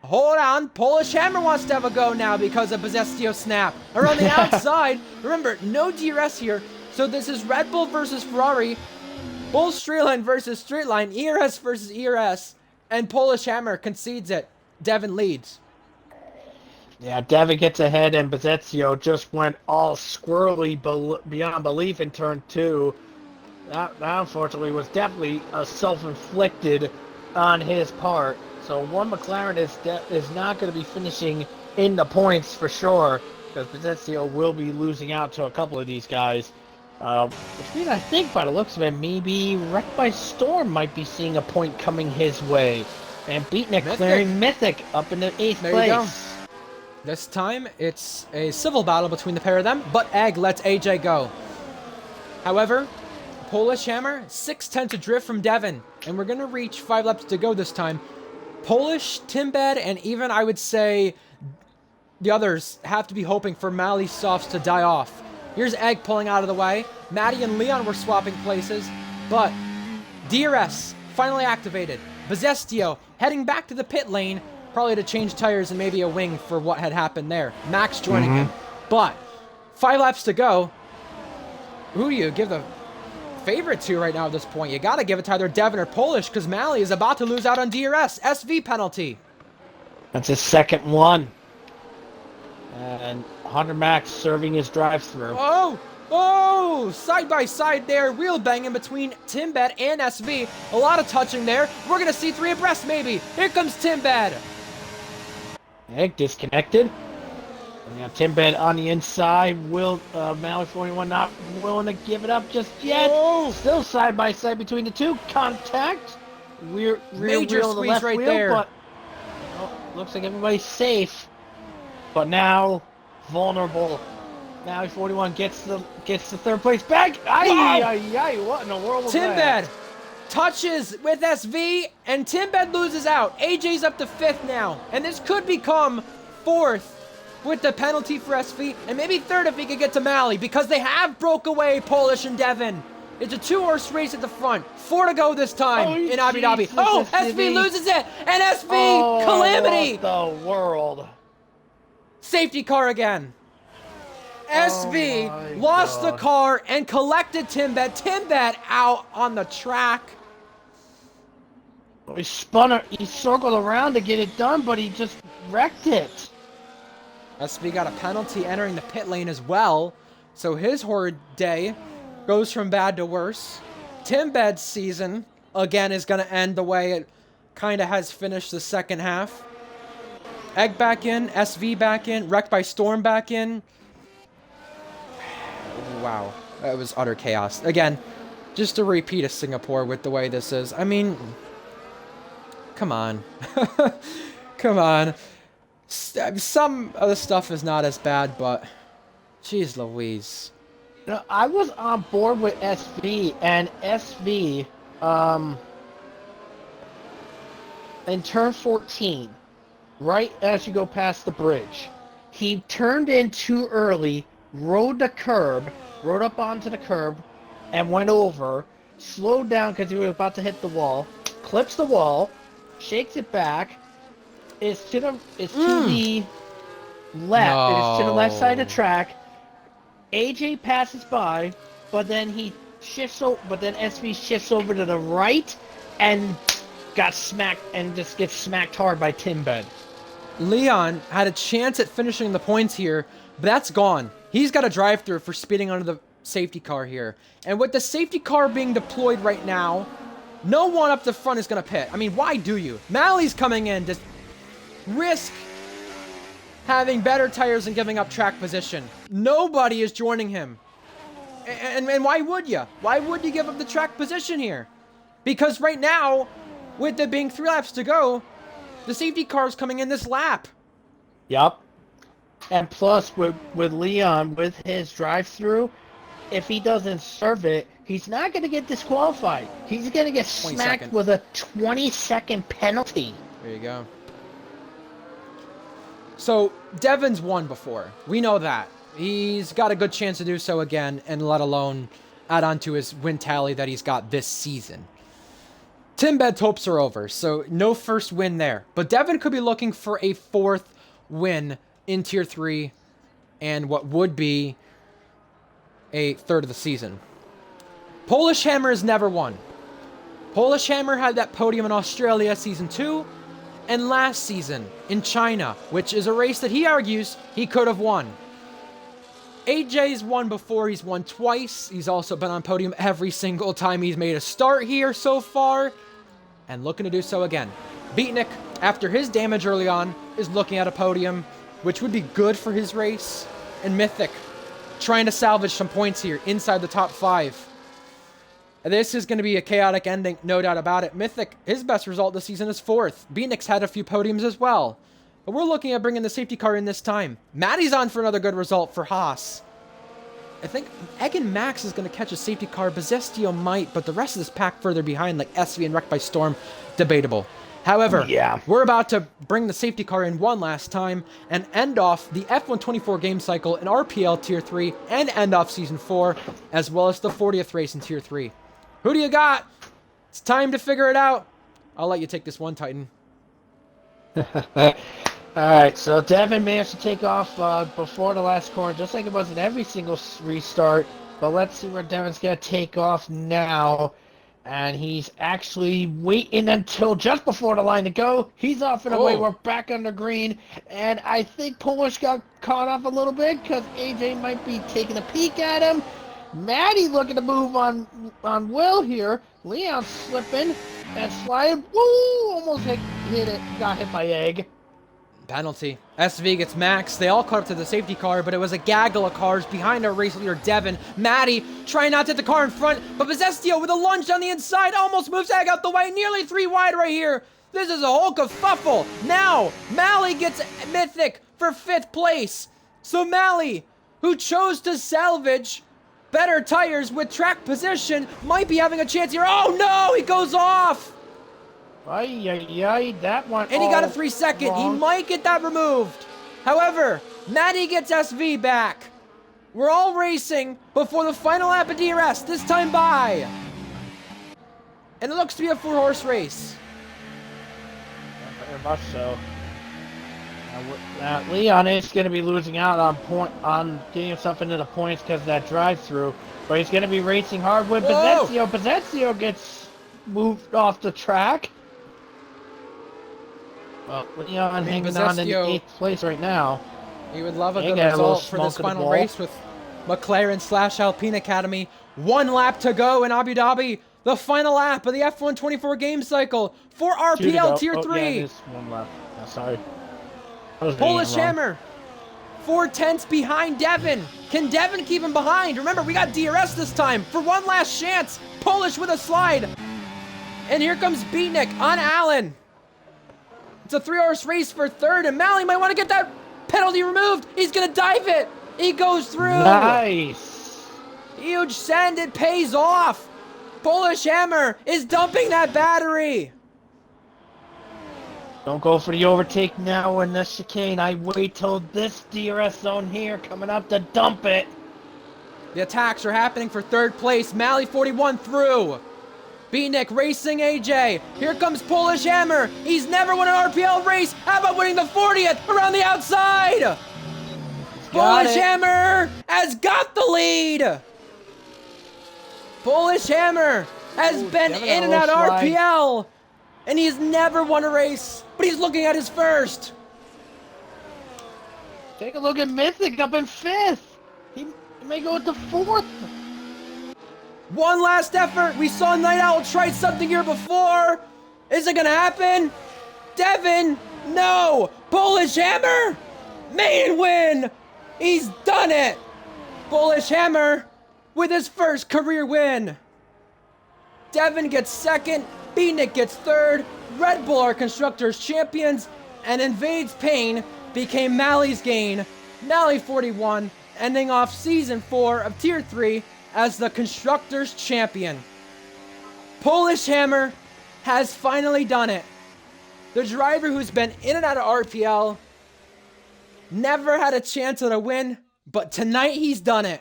Hold on, Polish Hammer wants to have a go now because of Bezestio's snap. Around the outside, remember, no DRS here, so this is Red Bull versus Ferrari. Bull straight line versus straight line, ERS versus ERS, and Polish Hammer concedes it. Devin leads. Yeah, Devin gets ahead, and Bezestio just went all squirrely beyond belief in turn 2. That unfortunately was definitely self-inflicted on his part. So one McLaren is not going to be finishing in the points for sure, because Bezestio will be losing out to a couple of these guys. Which means I think by the looks of it, maybe Wrecked by Storm might be seeing a point coming his way. And Beatnik clearing Mythic up in the 8th place. There you go. This time, it's a civil battle between the pair of them, but Egg lets AJ go. However, Polish Hammer, 6/10 to drift from Devin, and we're going to reach 5 laps to go this time. Polish, Timbed, and even, I would say, the others have to be hoping for Mally softs to die off. Here's Egg pulling out of the way. Maddie and Leon were swapping places, but DRS finally activated. Bezestio heading back to the pit lane, probably to change tires and maybe a wing for what had happened there. Max joining him. But 5 laps to go. Who do you give the favorite to right now at this point? You got to give it to either Devin or Polish because Mally is about to lose out on DRS. SV penalty. That's his second one. And Hunter Max serving his drive-through. Oh, side by side there, wheel banging between Timbed and SV. A lot of touching there. We're going to see 3 abreast maybe. Here comes Timbed. Egg disconnected. And now Timbed on the inside. Mally 41 not willing to give it up just yet. Oh. Still side by side between the two. Contact. Rear Major wheel, squeeze the left right wheel, there. But looks like everybody's safe. But now, vulnerable. Now 41 gets the third place back. Ay, what in the world was that? Timbed touches with SV, and Timbed loses out. AJ's up to 5th now, and this could become 4th with the penalty for SV, and maybe 3rd if he could get to Mally, because they have broke away Polish and Devon. It's a 2-horse race at the front. 4 to go this time in Abu Dhabi. Oh, SV loses it, and SV, calamity. What the world? Safety car again. SV lost the car and collected Timbed. Timbed out on the track. He circled around to get it done, but he just wrecked it. SV got a penalty entering the pit lane as well, so his horrid day goes from bad to worse. Timbed's season, again, is going to end the way it kind of has finished the second half. Egg back in, SV back in, Wrecked by Storm back in. Wow, that was utter chaos. Again, just a repeat of Singapore with the way this is. I mean, come on. Come on. Some of the stuff is not as bad, but jeez Louise. No, I was on board with SV, and SV, in turn 14, right as you go past the bridge, he turned in too early, rode up onto the curb, and went over, slowed down because he was about to hit the wall, clips the wall, shakes it back, is to the left, it is to the left side of the track. AJ passes by, but then SV shifts over to the right and got smacked and just gets smacked hard by Timbed. Leon had a chance at finishing the points here, but that's gone. He's got a drive-through for speeding under the safety car here. And with the safety car being deployed right now, no one up the front is going to pit. I mean, why do you? Mally's coming in to risk having better tires and giving up track position. Nobody is joining him. And why would you? Why would you give up the track position here? Because right now, with there being 3 laps to go, the safety car is coming in this lap. Yup. And plus, with Leon, with his drive-through, if he doesn't serve it, he's not going to get disqualified. He's going to get smacked with a 20-second penalty. There you go. So, Devon's won before. We know that. He's got a good chance to do so again, and let alone add on to his win tally that he's got this season. Timbed's hopes are over, so no first win there. But Devon could be looking for a 4th win in Tier 3 and what would be a 3rd of the season. Polish Hammer has never won. Polish Hammer had that podium in Australia Season 2 and last season in China, which is a race that he argues he could have won. AJ's won before. He's won twice. He's also been on podium every single time he's made a start here so far, and looking to do so again. Beatnik, after his damage early on, is looking at a podium, which would be good for his race. And Mythic, trying to salvage some points here inside the top 5. This is going to be a chaotic ending, no doubt about it. Mythic, his best result this season is 4th. Beatnik's had a few podiums as well. But we're looking at bringing the safety car in this time. Maddie's on for another good result for Haas. I think Egan Max is going to catch a safety car. Bazestio might, but the rest of this pack further behind, like SV and Wrecked by Storm, debatable. However, we're about to bring the safety car in one last time and end off the F124 game cycle in RPL Tier 3 and end off Season 4, as well as the 40th race in Tier 3. Who do you got? It's time to figure it out. I'll let you take this one, Titan. Alright, so Devon managed to take off before the last corner, just like it was in every single restart. But let's see where Devon's going to take off now. And he's actually waiting until just before the line to go. He's off and away. We're back under green. And I think Polish got caught off a little bit because AJ might be taking a peek at him. Maddie looking to move on Will here. Leon slipping and sliding. Woo! Almost hit it. Got hit by Egg. Penalty. SV gets Max. They all caught up to the safety car, but it was a gaggle of cars behind our race leader, Devon. Maddie trying not to hit the car in front, but Bazestio with a lunge down the inside almost moves Egg out the way. Nearly 3 wide right here. This is a whole kerfuffle. Now, Mally gets Mythic for 5th place. So Mally, who chose to salvage better tires with track position, might be having a chance here. Oh no, he goes off. That one. And he got a 3-second. Wrong. He might get that removed. However, Maddie gets SV back. We're all racing before the final lap of DRS, this time by. And it looks to be a 4-horse race. Very much so. Leon is going to be losing out on getting himself into the points because of that drive-through. But he's going to be racing hard with Pezenzio. Pezenzio gets moved off the track. Well, Leon hanging on in 8th place right now. He would love a good result for this final race with McLaren/Alpine Academy. 1 lap to go in Abu Dhabi. The final lap of the F1 24 game cycle for RPL Tier 3. Yeah, it is 1 lap. Oh, sorry. Polish Hammer. 4/10 behind Devin. Can Devin keep him behind? Remember, we got DRS this time for one last chance. Polish with a slide. And here comes Beatnik on Allen. It's a 3-horse race for 3rd, and Mally might want to get that penalty removed. He's going to dive it. He goes through. Nice. Huge send. It pays off. Polish Hammer is dumping that battery. Don't go for the overtake now in the chicane. I wait till this DRS zone here coming up to dump it. The attacks are happening for 3rd place. Mally 41 through. Beatnik racing AJ. Here comes Polish Hammer. He's never won an RPL race. How about winning the 40th around the outside? Polish Hammer has got the lead. Polish Hammer has been in and out of RPL. And he's never won a race. But he's looking at his first. Take a look at Mythic up in 5th. He may go into 4th. One last effort. We saw Night Owl try something here before. Is it going to happen? Devin, no. Polish Hammer, maiden win. He's done it. Polish Hammer with his first career win. Devin gets 2nd. Beatnik gets 3rd. Red Bull are Constructors champions. And Invades Pain became Mally's gain. Mally 41, ending off Season 4 of Tier 3 as the Constructors champion. Polish Hammer has finally done it. The driver who's been in and out of RPL never had a chance at a win, but tonight he's done it.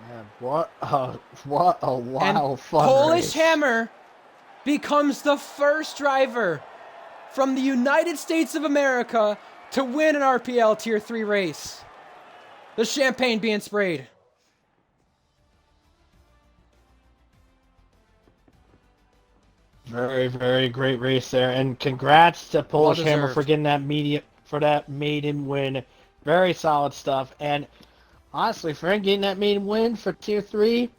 Man, what a wild fun Polish race. Hammer becomes the first driver from the United States of America to win an RPL Tier 3 race. The champagne being sprayed. Very, very great race there, and congrats to Polish Hammer for getting that maiden win. Very solid stuff, and honestly, for him getting that maiden win for Tier 3,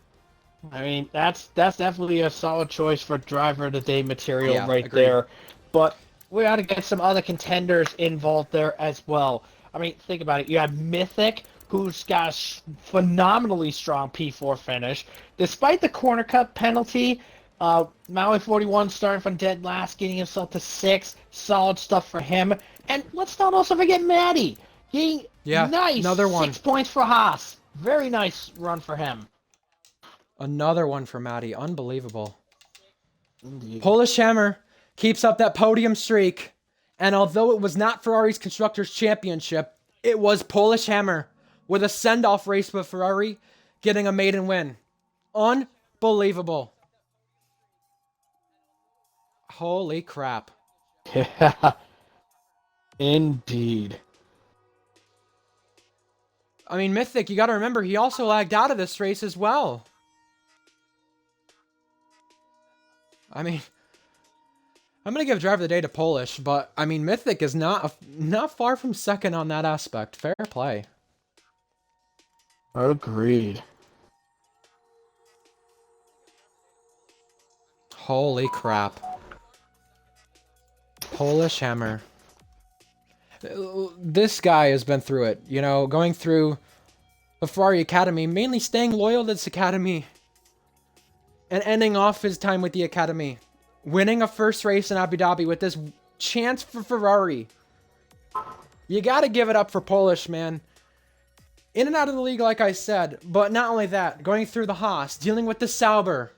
I mean, that's definitely a solid choice for driver of the day material right there. But we ought to get some other contenders involved there as well. I mean, think about it. You have Mythic, who's got a phenomenally strong P4 finish. Despite the corner cut penalty, Maui 41 starting from dead last, getting himself to 6th. Solid stuff for him. And let's not also forget Maddie. Getting nice another one. 6 points for Haas. Very nice run for him. Another one for Maddie. Unbelievable. Indeed. Polish Hammer keeps up that podium streak. And although it was not Ferrari's Constructors' Championship, it was Polish Hammer with a send-off race with Ferrari getting a maiden win. Unbelievable. Holy crap. Yeah. Indeed. I mean, Mythic, you got to remember, he also lagged out of this race as well. I mean, I'm going to give Driver of the Day to Polish, but, I mean, Mythic is not far from 2nd on that aspect. Fair play. Agreed. Holy crap. Polish Hammer. This guy has been through it. You know, going through the Ferrari Academy, mainly staying loyal to this academy and ending off his time with the academy, winning a first race in Abu Dhabi with this chance for Ferrari. You gotta give it up for Polish, man. In and out of the league, like I said, but not only that, going through the Haas, dealing with the Sauber,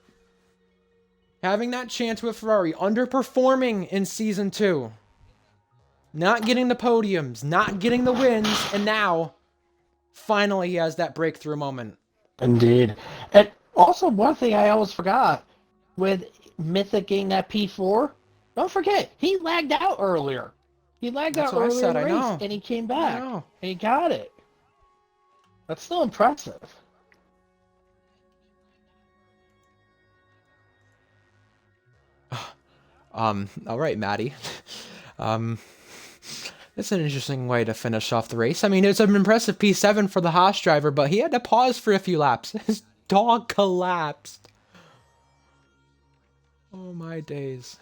having that chance with Ferrari, underperforming in Season 2, not getting the podiums, not getting the wins, and now, finally he has that breakthrough moment. Indeed. And also, one thing I almost forgot, with Mythic getting that P4, don't forget, he lagged out earlier. He lagged That's out what I earlier said, in the I race, know. and he came back. I know. And he got it. That's still impressive. All right, Maddie. That's an interesting way to finish off the race. I mean, it's an impressive P7 for the Haas driver, but he had to pause for a few laps. His dog collapsed. Oh my days.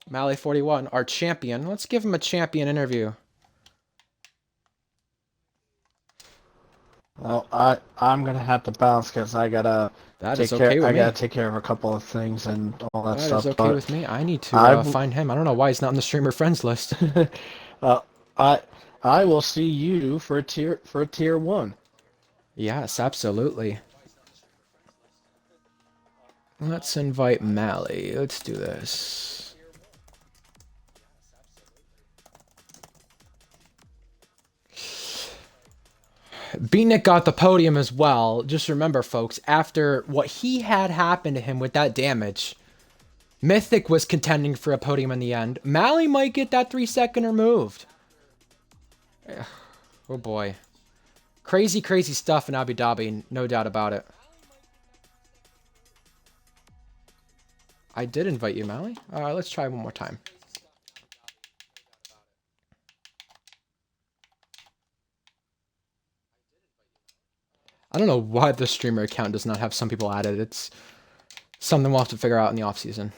Mally 41, our champion. Let's give him a champion interview. Well, I'm gonna have to bounce because I gotta That take is okay care. with I me. gotta take care of a couple of things and all that That stuff. is okay but with me. I need to I, find him. I don't know why he's not on the streamer friends list. uh, I, I will see you for a tier 1. Yes, absolutely. Let's invite Mally. Let's do this. Beatnik got the podium as well. Just remember, folks, after what he had happened to him with that damage, Mythic was contending for a podium in the end. Mally might get that 3-second removed. Oh boy. Crazy, crazy stuff in Abu Dhabi, no doubt about it. I did invite you, Mally. Let's try one more time. I don't know why the streamer account does not have some people added. It's something we'll have to figure out in the off-season.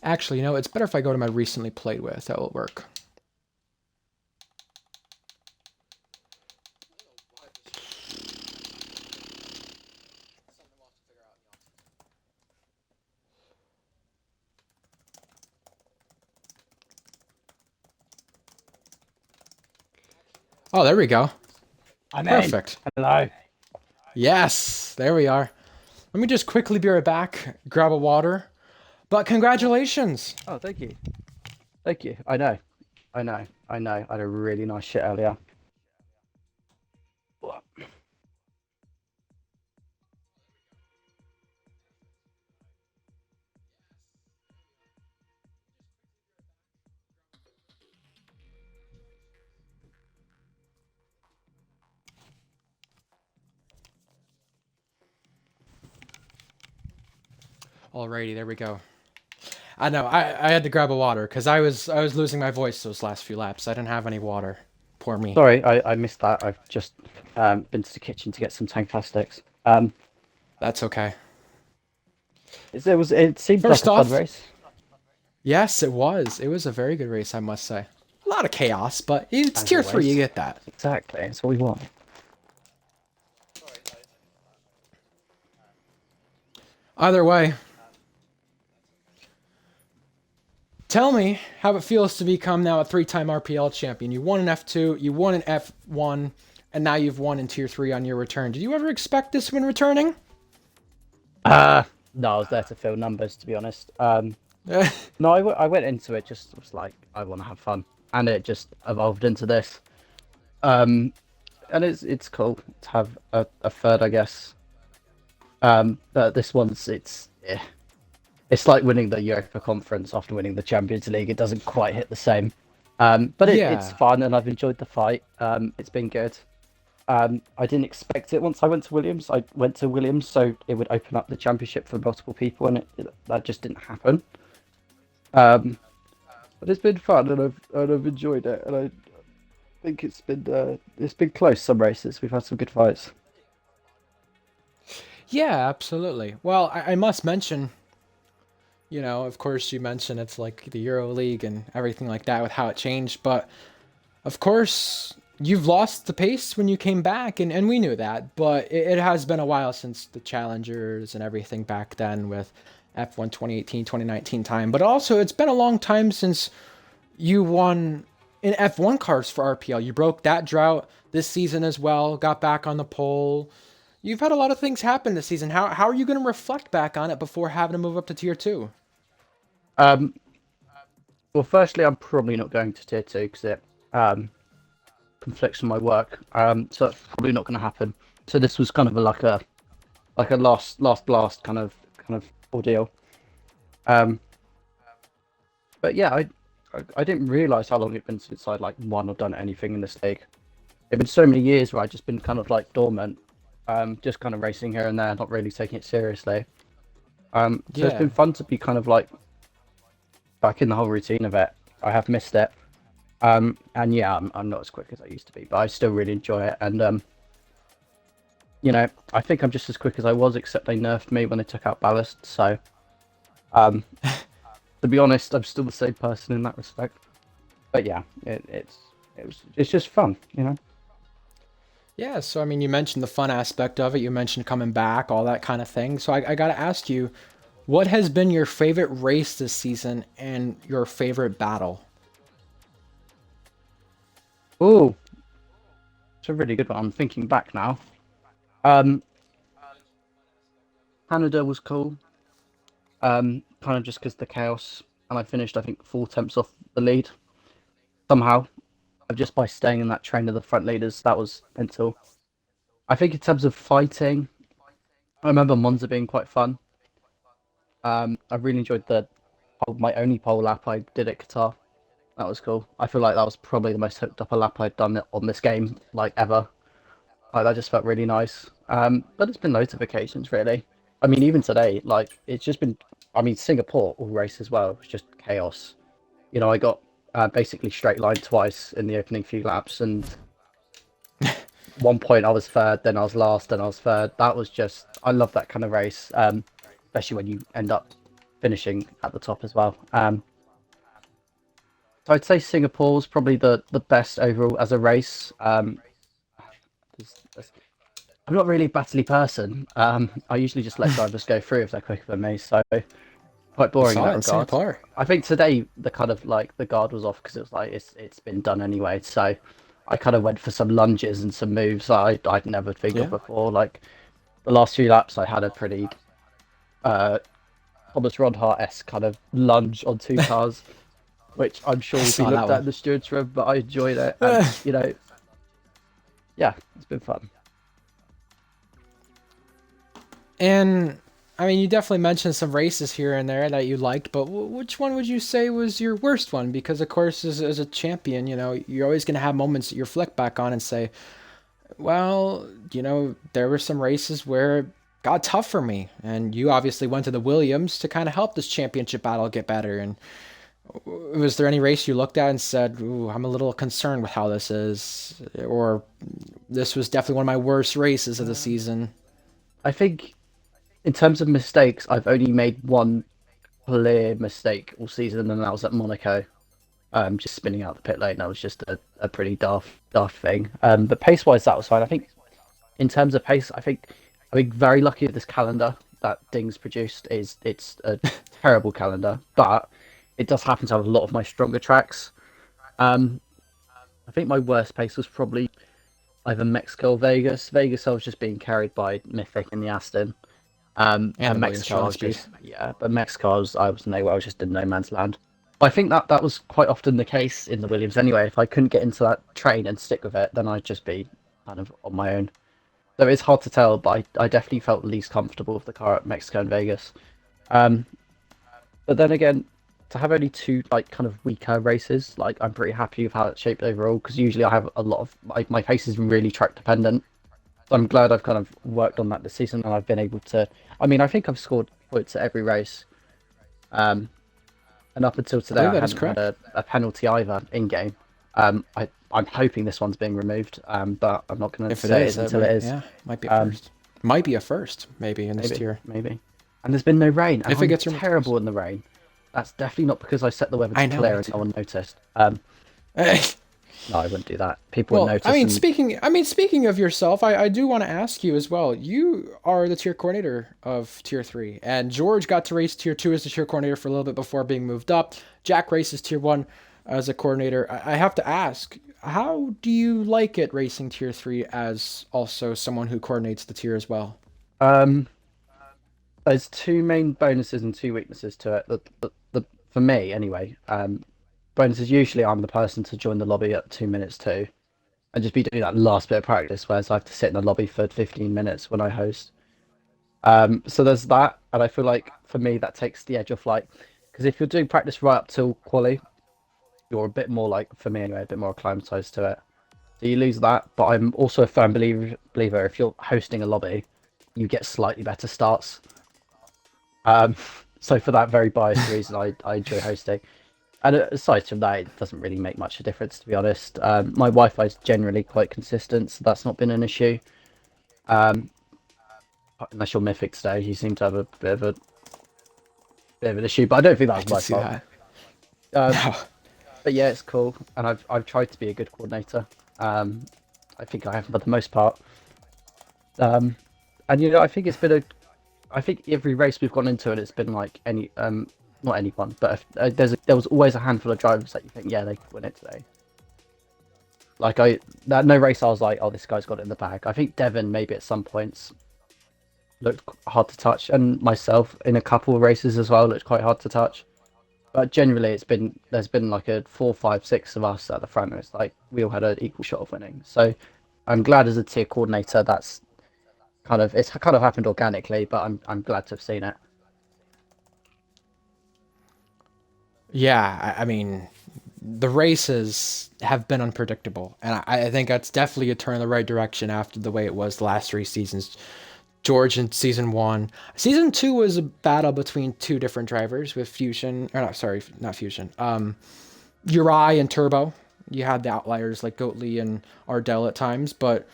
Actually, you know, it's better if I go to my recently played with. That will work. Oh, there we go. I'm Perfect. in. Hello. Yes, there we are. Let me just quickly be right back, grab a water. But congratulations. Oh, thank you. Thank you. I know. I had a really nice shit earlier. Alrighty, there we go. I know, I had to grab a water because I was losing my voice those last few laps. I didn't have any water. Poor me. Sorry, I missed that. I've just been to the kitchen to get some tank plastics. That's okay. It seemed First like a off, fun race. Yes, it was. It was a very good race, I must say. A lot of chaos, but it's As tier 3, you always. get that. Exactly. That's what we want. Either way, tell me how it feels to become now a 3-time RPL champion. You won an F2, you won an F1, and now you've won in tier 3 on your return. Did you ever expect this when returning? No, I was there to fill numbers, to be honest. No, I went into it just was like, I want to have fun, and it just evolved into this. And it's cool to have a third, I guess. But this one's it's like winning the Europa Conference after winning the Champions League. It doesn't quite hit the same. But it's Yeah. fun, and I've enjoyed the fight. It's been good. I didn't expect it once I went to Williams. I went to Williams so it would open up the championship for multiple people, and that just didn't happen. But it's been fun, and I've enjoyed it, and I think it's been close. Some races we've had some good fights. Yeah, absolutely. Well, I must mention, Of course, you mentioned it's like the Euro League and everything like that with how it changed, but of course, you've lost the pace when you came back, and we knew that, but it has been a while since the Challengers and everything back then with F1 2018, 2019 time. But also, it's been a long time since you won in F1 cars for RPL. You broke that drought this season as well, got back on the pole. You've had a lot of things happen this season. How are you going to reflect back on it before having to move up to Tier 2? Um, well, firstly, I'm probably not going to tier 2 because it conflicts with my work. So that's probably not going to happen. So this was kind of like a last blast kind of ordeal. Um, but yeah, I didn't realize how long it'd been since I'd like won or done anything in this league. It'd been so many years where I'd just been kind of like dormant, just kind of racing here and there, not really taking it seriously. So it's Yeah. been fun to be kind of like back in the whole routine of it. I have missed it. And yeah, I'm not as quick as I used to be, but I still really enjoy it. And I think I'm just as quick as I was, except they nerfed me when they took out ballast. So, um, to be honest, I'm still the same person in that respect. But yeah, it's just fun. Yeah, so I mean, you mentioned the fun aspect of it. You mentioned coming back, all that kind of thing. So I got to ask you, what has been your favorite race this season and your favorite battle? Oh, it's a really good one. I'm thinking back now. Um, Canada was cool. Kind of just because the chaos, and I finished I think 4 temps off the lead somehow, just by staying in that train of the front leaders. That was mental. I think in terms of fighting, I remember Monza being quite fun. I really enjoyed my only pole lap I did at Qatar. That was cool. I feel like that was probably the most hooked up a lap I'd done on this game like ever. Like that just felt really nice. But it's been loads of occasions really. I mean, even today, like it's just been. I mean, Singapore all race as well. It was just chaos. I got basically straight line twice in the opening few laps, and one point I was third, then I was last, then I was third. That was just. I love that kind of race, especially when you end up finishing at the top as well. So I'd say Singapore's probably the best overall as a race. There's I'm not really a battly person. I usually just let drivers go through if they're quicker than me, so quite We boring in saw it that in regard. Singapore. I think today the kind of like the guard was off because it was like it's been done anyway. So I kind of went for some lunges and some moves I'd never think of Yeah. before. Like the last few laps, I had a pretty uh, Thomas Ronhart-esque kind of lunge on two cars, which I'm sure I will be saw that looked at one. in the stewards room. But I enjoyed it, and yeah, it's been fun. And I mean, you definitely mentioned some races here and there that you liked, but which one would you say was your worst one? Because of course, as a champion, you're always going to have moments that you reflect back on and say, well, there were some races where it got tough for me, and you obviously went to the Williams to kind of help this championship battle get better. And was there any race you looked at and said, "Ooh, I'm a little concerned with how this is," or "This was definitely one of my worst races of the season"? I think in terms of mistakes, I've only made one clear mistake all season, and that was at Monaco. Just spinning out the pit lane. That was just a pretty daft thing. But pace wise, that was fine. I think in terms of pace, I think very lucky with this calendar that Ding's produced. It's a terrible calendar, but it does happen to have a lot of my stronger tracks. Um, I think my worst pace was probably either Mexico or Vegas. Vegas, I was just being carried by Mythic in the Aston. And And the Williams Mexico, I strong was speed. just yeah, but Mexico, I was nowhere. I was just in no man's land. I think that was quite often the case in the Williams anyway. If I couldn't get into that train and stick with it, then I'd just be kind of on my own. So it's hard to tell, but I definitely felt least comfortable with the car at Mexico and Vegas. Um, but then again, to have only two like kind of weaker races, like I'm pretty happy with how it's shaped overall. Because usually I have a lot of my pace is really track dependent. So I'm glad I've kind of worked on that this season, and I've been able to. I mean, I think I've scored points at every race. Um, and up until I today, believe I that is hadn't had correct. a penalty either in game. I'm hoping this one's being removed, but I'm not going to If it say it is, is that until it might, is. yeah, might be a Um, first. Might be a first, maybe in this maybe, tier. maybe. and there's been no rain, and If it I'm gets removed, of course. terrible in the rain. That's definitely not because I set the weather I to know, me clear and no too. one noticed. No, I wouldn't do that. People would Well, notice, and speaking of yourself, I do want to ask you as well. You are the tier coordinator of tier three, and George got to race tier two as the tier coordinator for a little bit before being moved up. Jack races tier one as a coordinator. I have to ask, how do you like it racing tier three as also someone who coordinates the tier as well? um, there's two main bonuses and two weaknesses to it. For me, anyway. Bonuses usually I'm the person to join the lobby at 2 minutes too, and just be doing that last bit of practice, whereas I have to sit in the lobby for 15 minutes when I host. So there's that, and I feel like for me that takes the edge off, like, because if you're doing practice right up till quali, you're a bit more like, for me anyway, a bit more acclimatized to it. So you lose that, but I'm also a firm believer if you're hosting a lobby, you get slightly better starts. Um, so for that very biased reason, I enjoy hosting. And aside from that, it doesn't really make much of a difference, to be honest. My Wi-Fi is generally quite consistent, so that's not been an issue. Um, unless you're Mythic today, you seem to have a bit of an issue, but I don't think that I was can my see fault. that. Um, No. but yeah, it's cool, and I've tried to be a good coordinator. Um, I think I have for the most part. Um, and I think it's been a. I think every race we've gone into it, it's been like not anyone, but if, there was always a handful of drivers that you think, yeah, they could win it today. Like that no race I was like, oh, this guy's got it in the bag. I think Devon maybe at some points looked hard to touch, and myself in a couple of races as well looked quite hard to touch. But generally, there's been like a 4, 5, 6 of us at the front, and it's like we all had an equal shot of winning. So I'm glad as a tier coordinator that's it's kind of happened organically, but I'm glad to have seen it. Yeah, I mean, the races have been unpredictable, and I think that's definitely a turn in the right direction after the way it was the last three seasons. George in season one. Season two was a battle between two different drivers with Fusion, or not, sorry, not Fusion. Uri and Turbo. You had the outliers like Goatley and Ardell at times, but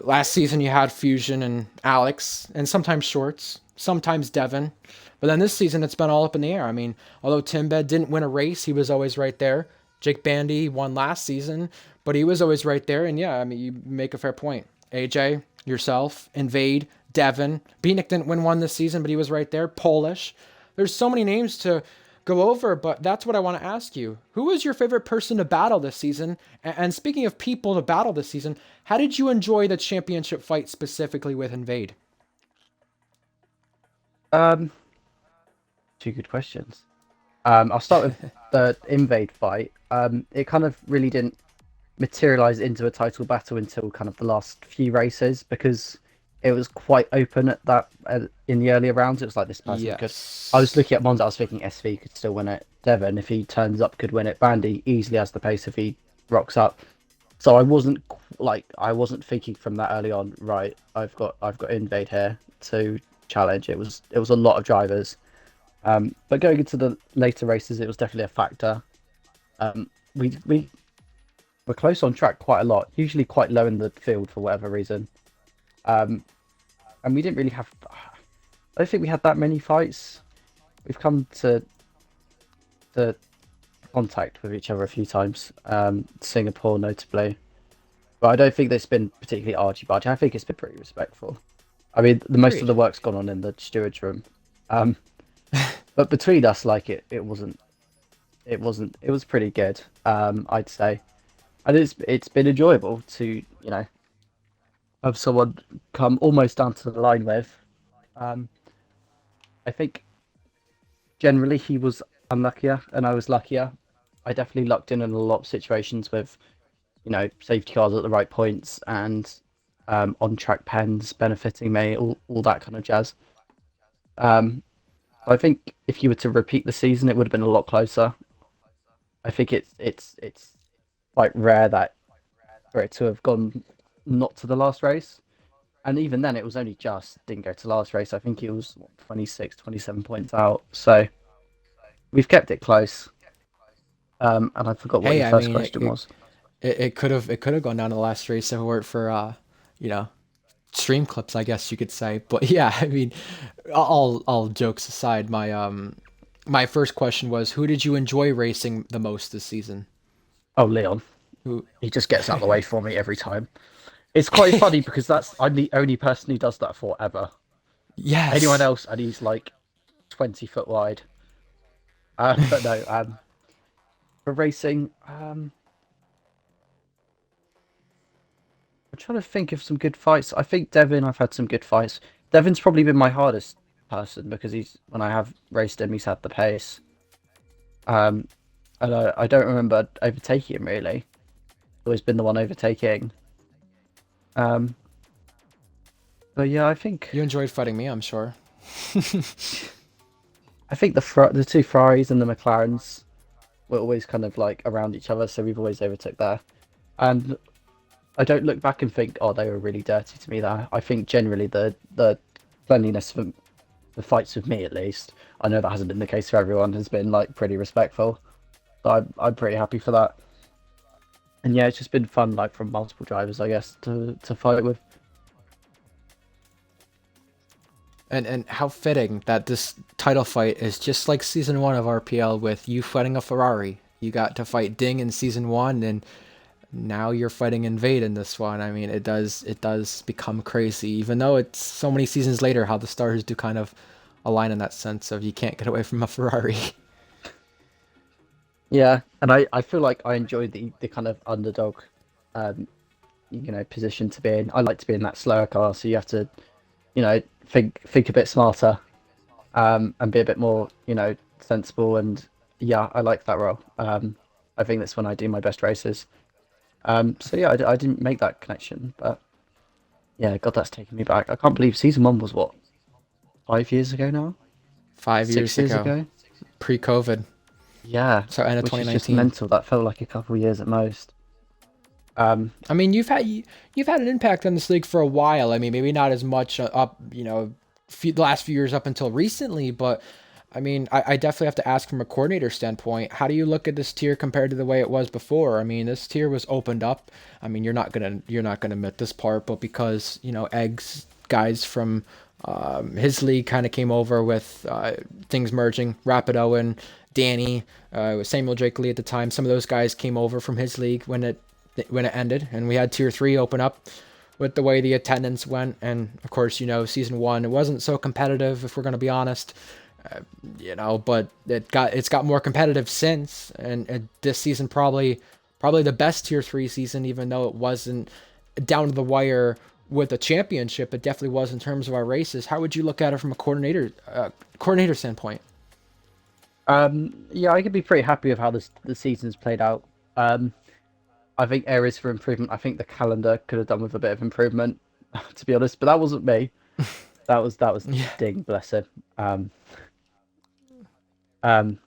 last season you had Fusion and Alex, and sometimes Shorts, sometimes Devon. But then this season it's been all up in the air. I mean, although Timbed didn't win a race, he was always right there. Jake Bandy won last season, but he was always right there. And yeah, I mean, you make a fair point. AJ, yourself, Invade, Devon. Beanick didn't win one this season, but he was right there. Polish. There's so many names to go over, but that's what I want to ask you. Who was your favorite person to battle this season? And speaking of people to battle this season, how did you enjoy the championship fight specifically with Invade? Um, Two good questions. I'll start with the invade fight. It kind of really didn't materialize into a title battle until kind of the last few races because it was quite open at that in the earlier rounds. It was like this person could. I was Yes. looking at Monza. I was thinking SV could still win it. Devon, if he turns up, could win it. Bandy easily has the pace if he rocks up. So I wasn't thinking from that early on. Right, I've got invade here to challenge. It was a lot of drivers. But going into the later races, it was definitely a factor. We were close on track quite a lot, usually quite low in the field for whatever reason. Um, and we didn't really have. I don't think we had that many fights. We've come to contact with each other a few times, Singapore notably. But I don't think that's been particularly argy-bargy. I think it's been pretty respectful. I mean, the most of Agreed. the work's gone on in the steward's room. Um, but between us, like it was pretty good. I'd say, and it's been enjoyable to have someone come almost down to the line with. Um, I think generally he was unluckier and I was luckier. I definitely lucked in a lot of situations with safety cars at the right points and on track pens benefiting me, all that kind of jazz. Um, I think if you were to repeat the season, it would have been a lot closer. I think it's quite rare that for it to have gone not to the last race. And even then, it was only just didn't go to the last race. I think it was 26, 27 points out. So we've kept it close. And I forgot what Hey, your I first mean, question was. it could have gone down to the last race if it weren't for you know stream clips, I guess you could say. But yeah, I mean, all jokes aside, my first question was, who did you enjoy racing the most this season? Oh, Leon. Who? He just gets out of the way for me every time. It's quite funny because I'm the only person who does that for ever. Anyone Yes. else, and he's like 20 foot wide. But no, for racing, I'm trying to think of some good fights. I think Devin, I've had some good fights. Devin's probably been my hardest person because he's when I have raced him, he's had the pace. Um, and I don't remember overtaking him really. Always been the one overtaking. Um, but yeah, You enjoyed fighting me, I'm sure. I think the two Ferraris and the McLarens were always kind of like around each other, so we've always overtook there. And I don't look back and think, oh, they were really dirty to me there. I think generally the cleanliness of the fights with me, at least, I know that hasn't been the case for everyone, has been like pretty respectful. So I'm pretty happy for that. And yeah, it's just been fun, like from multiple drivers, I guess, to fight with. And how fitting that this title fight is just like season one of RPL with you fighting a Ferrari. You got to fight Ding in season one, and now you're fighting Invade in this one. I mean, it does become crazy, even though it's so many seasons later. How the stars do kind of align in that sense of you can't get away from a Ferrari. Yeah, and I feel like I enjoy the kind of underdog, um, position to be in. I like to be in that slower car, so you have to, think a bit smarter, and be a bit more, sensible. And yeah, I like that role. I think that's when I do my best races. So yeah, I didn't make that connection, but yeah, God, that's taking me back. I can't believe season one was what, 5 years ago now? 5 years 6 years ago, ago? pre-COVID, Yeah, so end of which is just 2019. mental. That felt like a couple of years at most. Um, I mean, you've had an impact on this league for a while. I mean, maybe not as much up, the last few years up until recently, but I mean, I definitely have to ask from a coordinator standpoint, how do you look at this tier compared to the way it was before? I mean, this tier was opened up. I mean, you're not gonna admit this part, but because eggs guys from his league kind of came over with things merging, Rapido and Danny, Samuel Drake Lee at the time. Some of those guys came over from his league when it ended, and we had tier three open up with the way the attendance went. And of course, season one, it wasn't so competitive, if we're going to be honest, but it's got more competitive since. And this season probably the best tier three season, even though it wasn't down to the wire with a championship. It definitely was in terms of our races. How would you look at it from a coordinator standpoint? yeah, I could be pretty happy with how the season's played out. Um, I think areas for improvement. I think the calendar could have done with a bit of improvement, to be honest. But that wasn't me. That was Yeah. Ding, bless him. Um,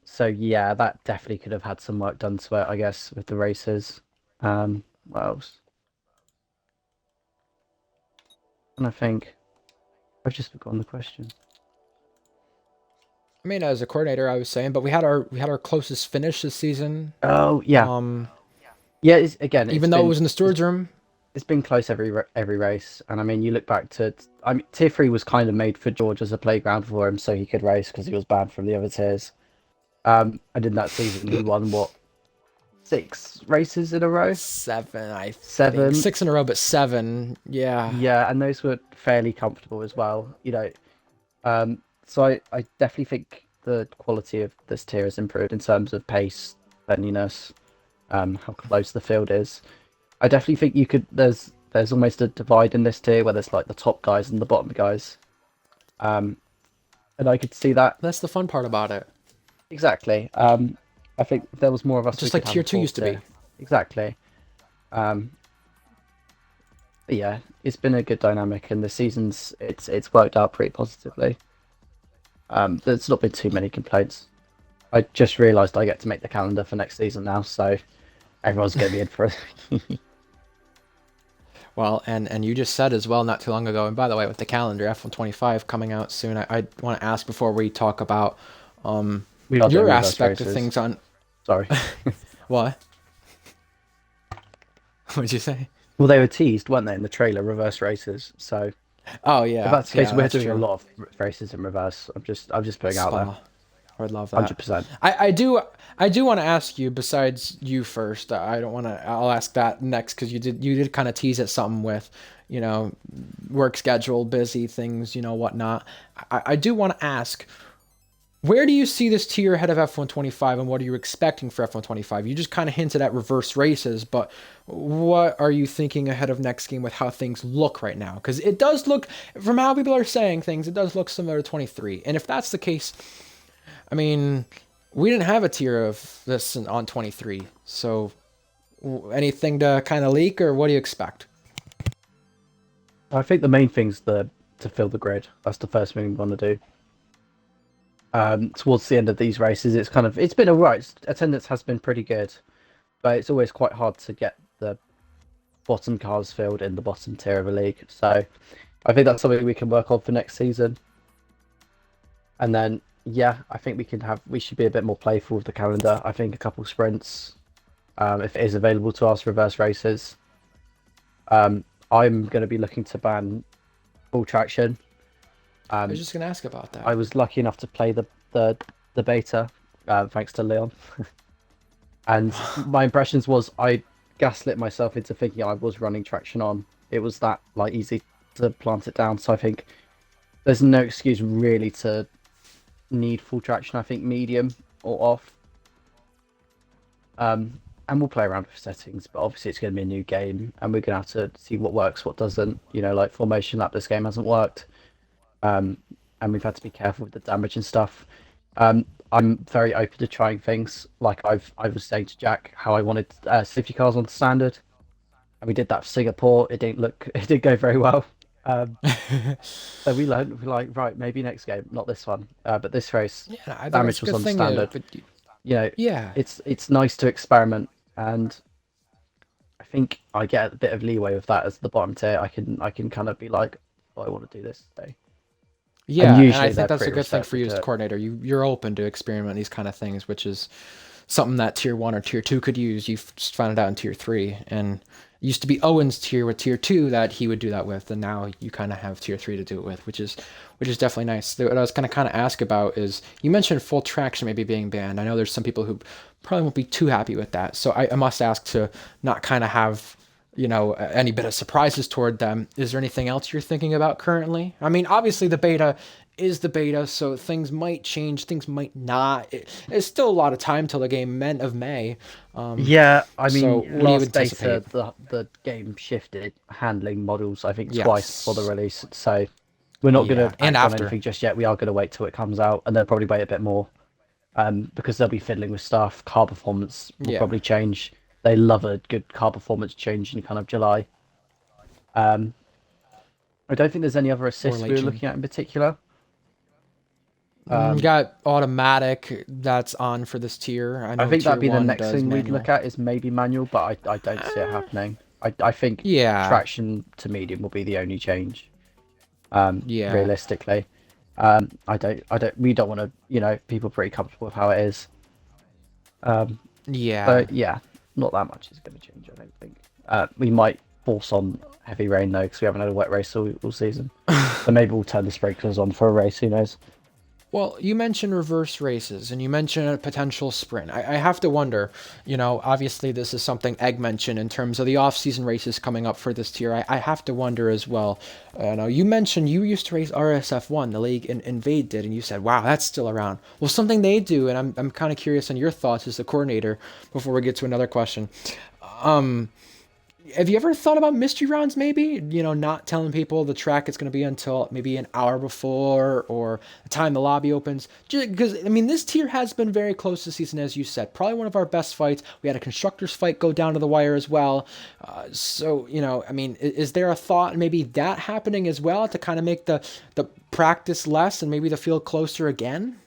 so yeah, that definitely could have had some work done to it, I guess, with the races. What else? And I think I've just forgotten the question. I mean, as a coordinator, I was saying, but we had our closest finish this season. Oh yeah, Um, yeah. It's Even though it been was in the it's stewards room. it's been close every race, and I mean, you look back to, I mean, tier three was kind of made for George as a playground for him, so he could race because he was banned from the other tiers. And in that season, he won what, 6 races in a row? Seven, I think. 7. 6 in a row, but 7. Yeah. Yeah, and those were fairly comfortable as well. So I definitely think the quality of this tier has improved in terms of pace, cleanliness, how close the field is. I definitely think you could. There's almost a divide in this tier where there's like the top guys and the bottom guys. Um, and I could see that That's the fun part about it. exactly. I think if there was more of us, we Just like could have tier a 2 fourth used to be. tier. Exactly. Um, but yeah, it's been a good dynamic, and the seasons it's worked out pretty positively. There's not been too many complaints. I just realised I get to make the calendar for next season now, so everyone's going to be in for it. Well, and you just said as well not too long ago, and by the way, with the calendar F125 coming out soon, I want to ask before we talk about We are doing your reverse aspect of races. things on Sorry. what? What'd you say? Well, they were teased, weren't they, in the trailer, reverse races. So Oh if yeah, that's the case, yeah, we're that's doing a true. lot of races in reverse. I'm just putting out there, Oh, I would love that. 100%. I do want to ask you. Besides you first, I don't want to. I'll ask that next because you did kind of tease at something with, you know, work schedule, busy things, whatnot. I do want to ask, where do you see this tier ahead of F125, and what are you expecting for F125? You just kind of hinted at reverse races, but what are you thinking ahead of next game with how things look right now? Because it does look, from how people are saying things, it does look similar to 23. And if that's the case, I mean, we didn't have a tier of this on 23. So anything to kind of leak, or what do you expect? I think the main thing's to fill the grid. That's the first thing we want to do. Towards the end of these races, it's been alright. Attendance has been pretty good, but it's always quite hard to get the bottom cars filled in the bottom tier of a league. So I think that's something we can work on for next season. And then, yeah, I think we should be a bit more playful with the calendar. I think a couple sprints, if it is available to us, reverse races. I'm going to be looking to ban full traction. I was just going to ask about that. I was lucky enough to play the beta, thanks to Leon. And my impressions was I gaslit myself into thinking I was running traction on. It was that easy to plant it down. So I think there's no excuse really to need full traction. I think medium or off. And we'll play around with settings, but obviously it's going to be a new game, and we're going to have to see what works, what doesn't. Like formation lap, this game hasn't worked, and we've had to be careful with the damage and stuff. I'm very open to trying things. Like I was saying to Jack, how I wanted safety cars on standard, and we did that for Singapore. It didn't go very well. So we learned, we're like, right, maybe next game, not this one, but this race, Yeah, I think that's damage a was good on thing. standard. But yeah, It's nice to experiment, and I think I get a bit of leeway with that as the bottom tier. I can kind of be like, oh, I want to do this today, and yeah, and I usually think they're that's a pretty good thing for receptive you as to the it. coordinator. You're open to experiment these kind of things, which is something that tier one or tier two could use. You've just found it out in tier three, and it used to be Owen's tier with tier two that he would do that with, and now you kind of have tier three to do it with, which is definitely nice. What I was going to kind of ask about is you mentioned full traction maybe being banned. I know there's some people who probably won't be too happy with that, so I must ask to not kind of have any bit of surprises toward them. Is there anything else you're thinking about currently? I mean, obviously the beta is the beta, so things might change, things might not. It's still a lot of time till the game of May. Yeah, I So mean, what do you last anticipate? beta the game shifted handling models, I think, twice before the Yes. release. So we're not going Yeah, to and act on after. anything just yet. We are going to wait till it comes out, and they'll probably wait a bit more, because they'll be fiddling with stuff. Car performance will Yeah. probably change. They love a good car performance change in kind of July. Um, I don't think there's any other Or assists we late were June. looking at in particular. Um, Got automatic that's on for this tier. I I know think that'd tier be the one next does thing we'd look manual. at is maybe manual, but I don't see it Uh, happening. I think yeah. traction to medium will be the only change. Yeah. Realistically, we don't want to, people are pretty comfortable with how it is. Um, so Yeah. yeah, not that much is going to change, I don't think. We might force on heavy rain though, because we haven't had a wet race all season. So maybe we'll turn the sprinklers on for a race, who knows? Well, you mentioned reverse races and you mentioned a potential sprint. I have to wonder, obviously this is something Egg mentioned in terms of the off-season races coming up for this tier. I have to wonder as well. You mentioned you used to race RSF1, the league Invade did, and you said, wow, that's still around. Well, something they do, and I'm kind of curious on your thoughts as the coordinator before we get to another question. Um, have you ever thought about mystery rounds maybe? Not telling people the track is going to be until maybe an hour before or the time the lobby opens. Because, I mean, this tier has been very close this season, as you said. Probably one of our best fights. We had a constructors fight go down to the wire as well. So, I mean, is there a thought maybe that happening as well to kind of make the practice less and maybe the field closer again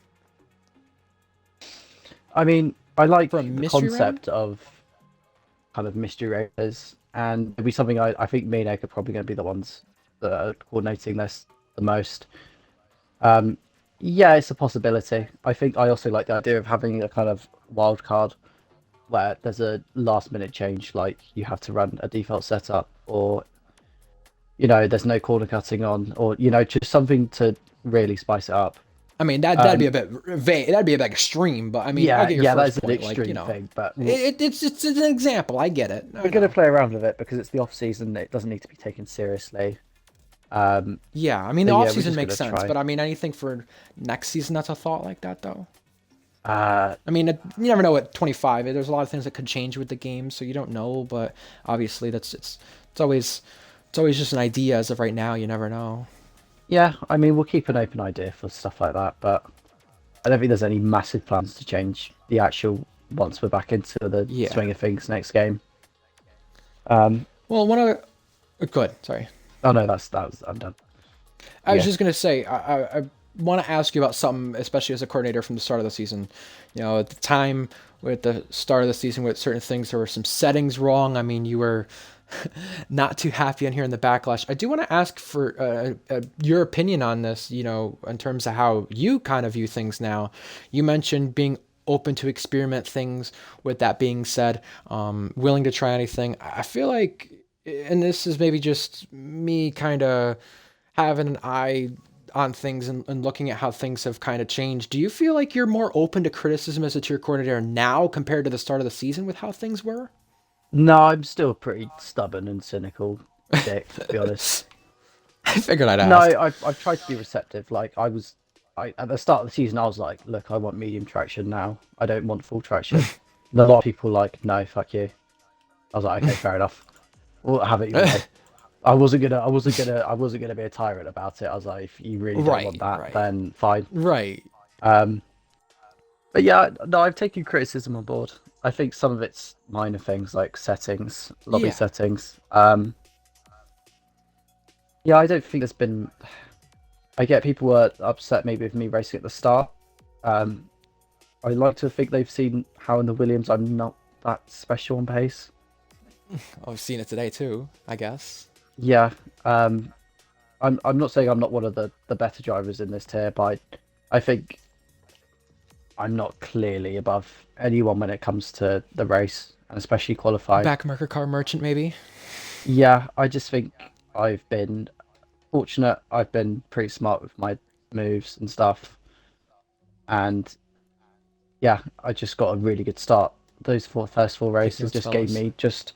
I mean, I for a like the mystery round? concept of kind of mystery races, and it'd be something I think me and Egg are probably going to be the ones that are coordinating this the most. Um, yeah, it's a possibility. I think I also like the idea of having a kind of wild card where there's a last minute change, like you have to run a default setup, or there's no corner cutting on, or just something to really spice it up. I mean, that'd be Um, a bit vague. That'd be a bit extreme, but I mean, I yeah, get your yeah, that first is an point. Like, extreme thing, but it's an example. I get it. I we're gonna know. play around with it because it's the off season. It doesn't need to be taken seriously. Um, Yeah, I mean, so the off yeah, we're season just makes gonna sense, try. but I mean, anything for next season that's a thought like that, though. Uh, I mean, you never know at 25. There's a lot of things that could change with the game, so you don't know. But obviously, it's always it's always just an idea. As of right now, you never know. yeah, I mean, we'll keep an open idea for stuff like that, but I don't think there's any massive plans to change the actual once we're back into the Yeah. swing of things next game. Um, Well, one other. Good. Sorry. oh no, I'm done. I was Yeah. just gonna say, I want to ask you about something, especially as a coordinator from the start of the season. At the time with the start of the season, with certain things, there were some settings wrong. I mean, you were not too happy on hearing the backlash. I do want to ask for your opinion on this. In terms of how you kind of view things now. You mentioned being open to experiment things. With that being said, willing to try anything. I feel like, and this is maybe just me kind of having an eye on things and looking at how things have kind of changed. Do you feel like you're more open to criticism as a tier coordinator now compared to the start of the season with how things were? No, I'm still pretty stubborn and cynical dick, to be honest. I figured I'd No, ask. I've tried to be receptive. Like at the start of the season, I was like, look, I want medium traction now. I don't want full traction. And a lot of people were like, no, fuck you. I was like, okay, fair enough. We'll have it your way. I wasn't gonna be a tyrant about it. I was like, if you really don't want Right, that, right, then fine. right. Um, but yeah, no, I've taken criticism on board. I think some of it's minor things like settings, lobby Yeah. settings. Yeah, I don't think there's been. I get people were upset maybe with me racing at the start. Um, I like to think they've seen how in the Williams I'm not that special on pace. I've seen it today too, I guess. Yeah, um, I'm not saying I'm not one of the better drivers in this tier, but I think I'm not clearly above anyone when it comes to the race and especially qualifying. Backmarker car merchant, maybe. Yeah, I just think I've been fortunate. I've been pretty smart with my moves and stuff, and yeah, I just got a really good start. Those first four Take races notes, just gave fellas. me just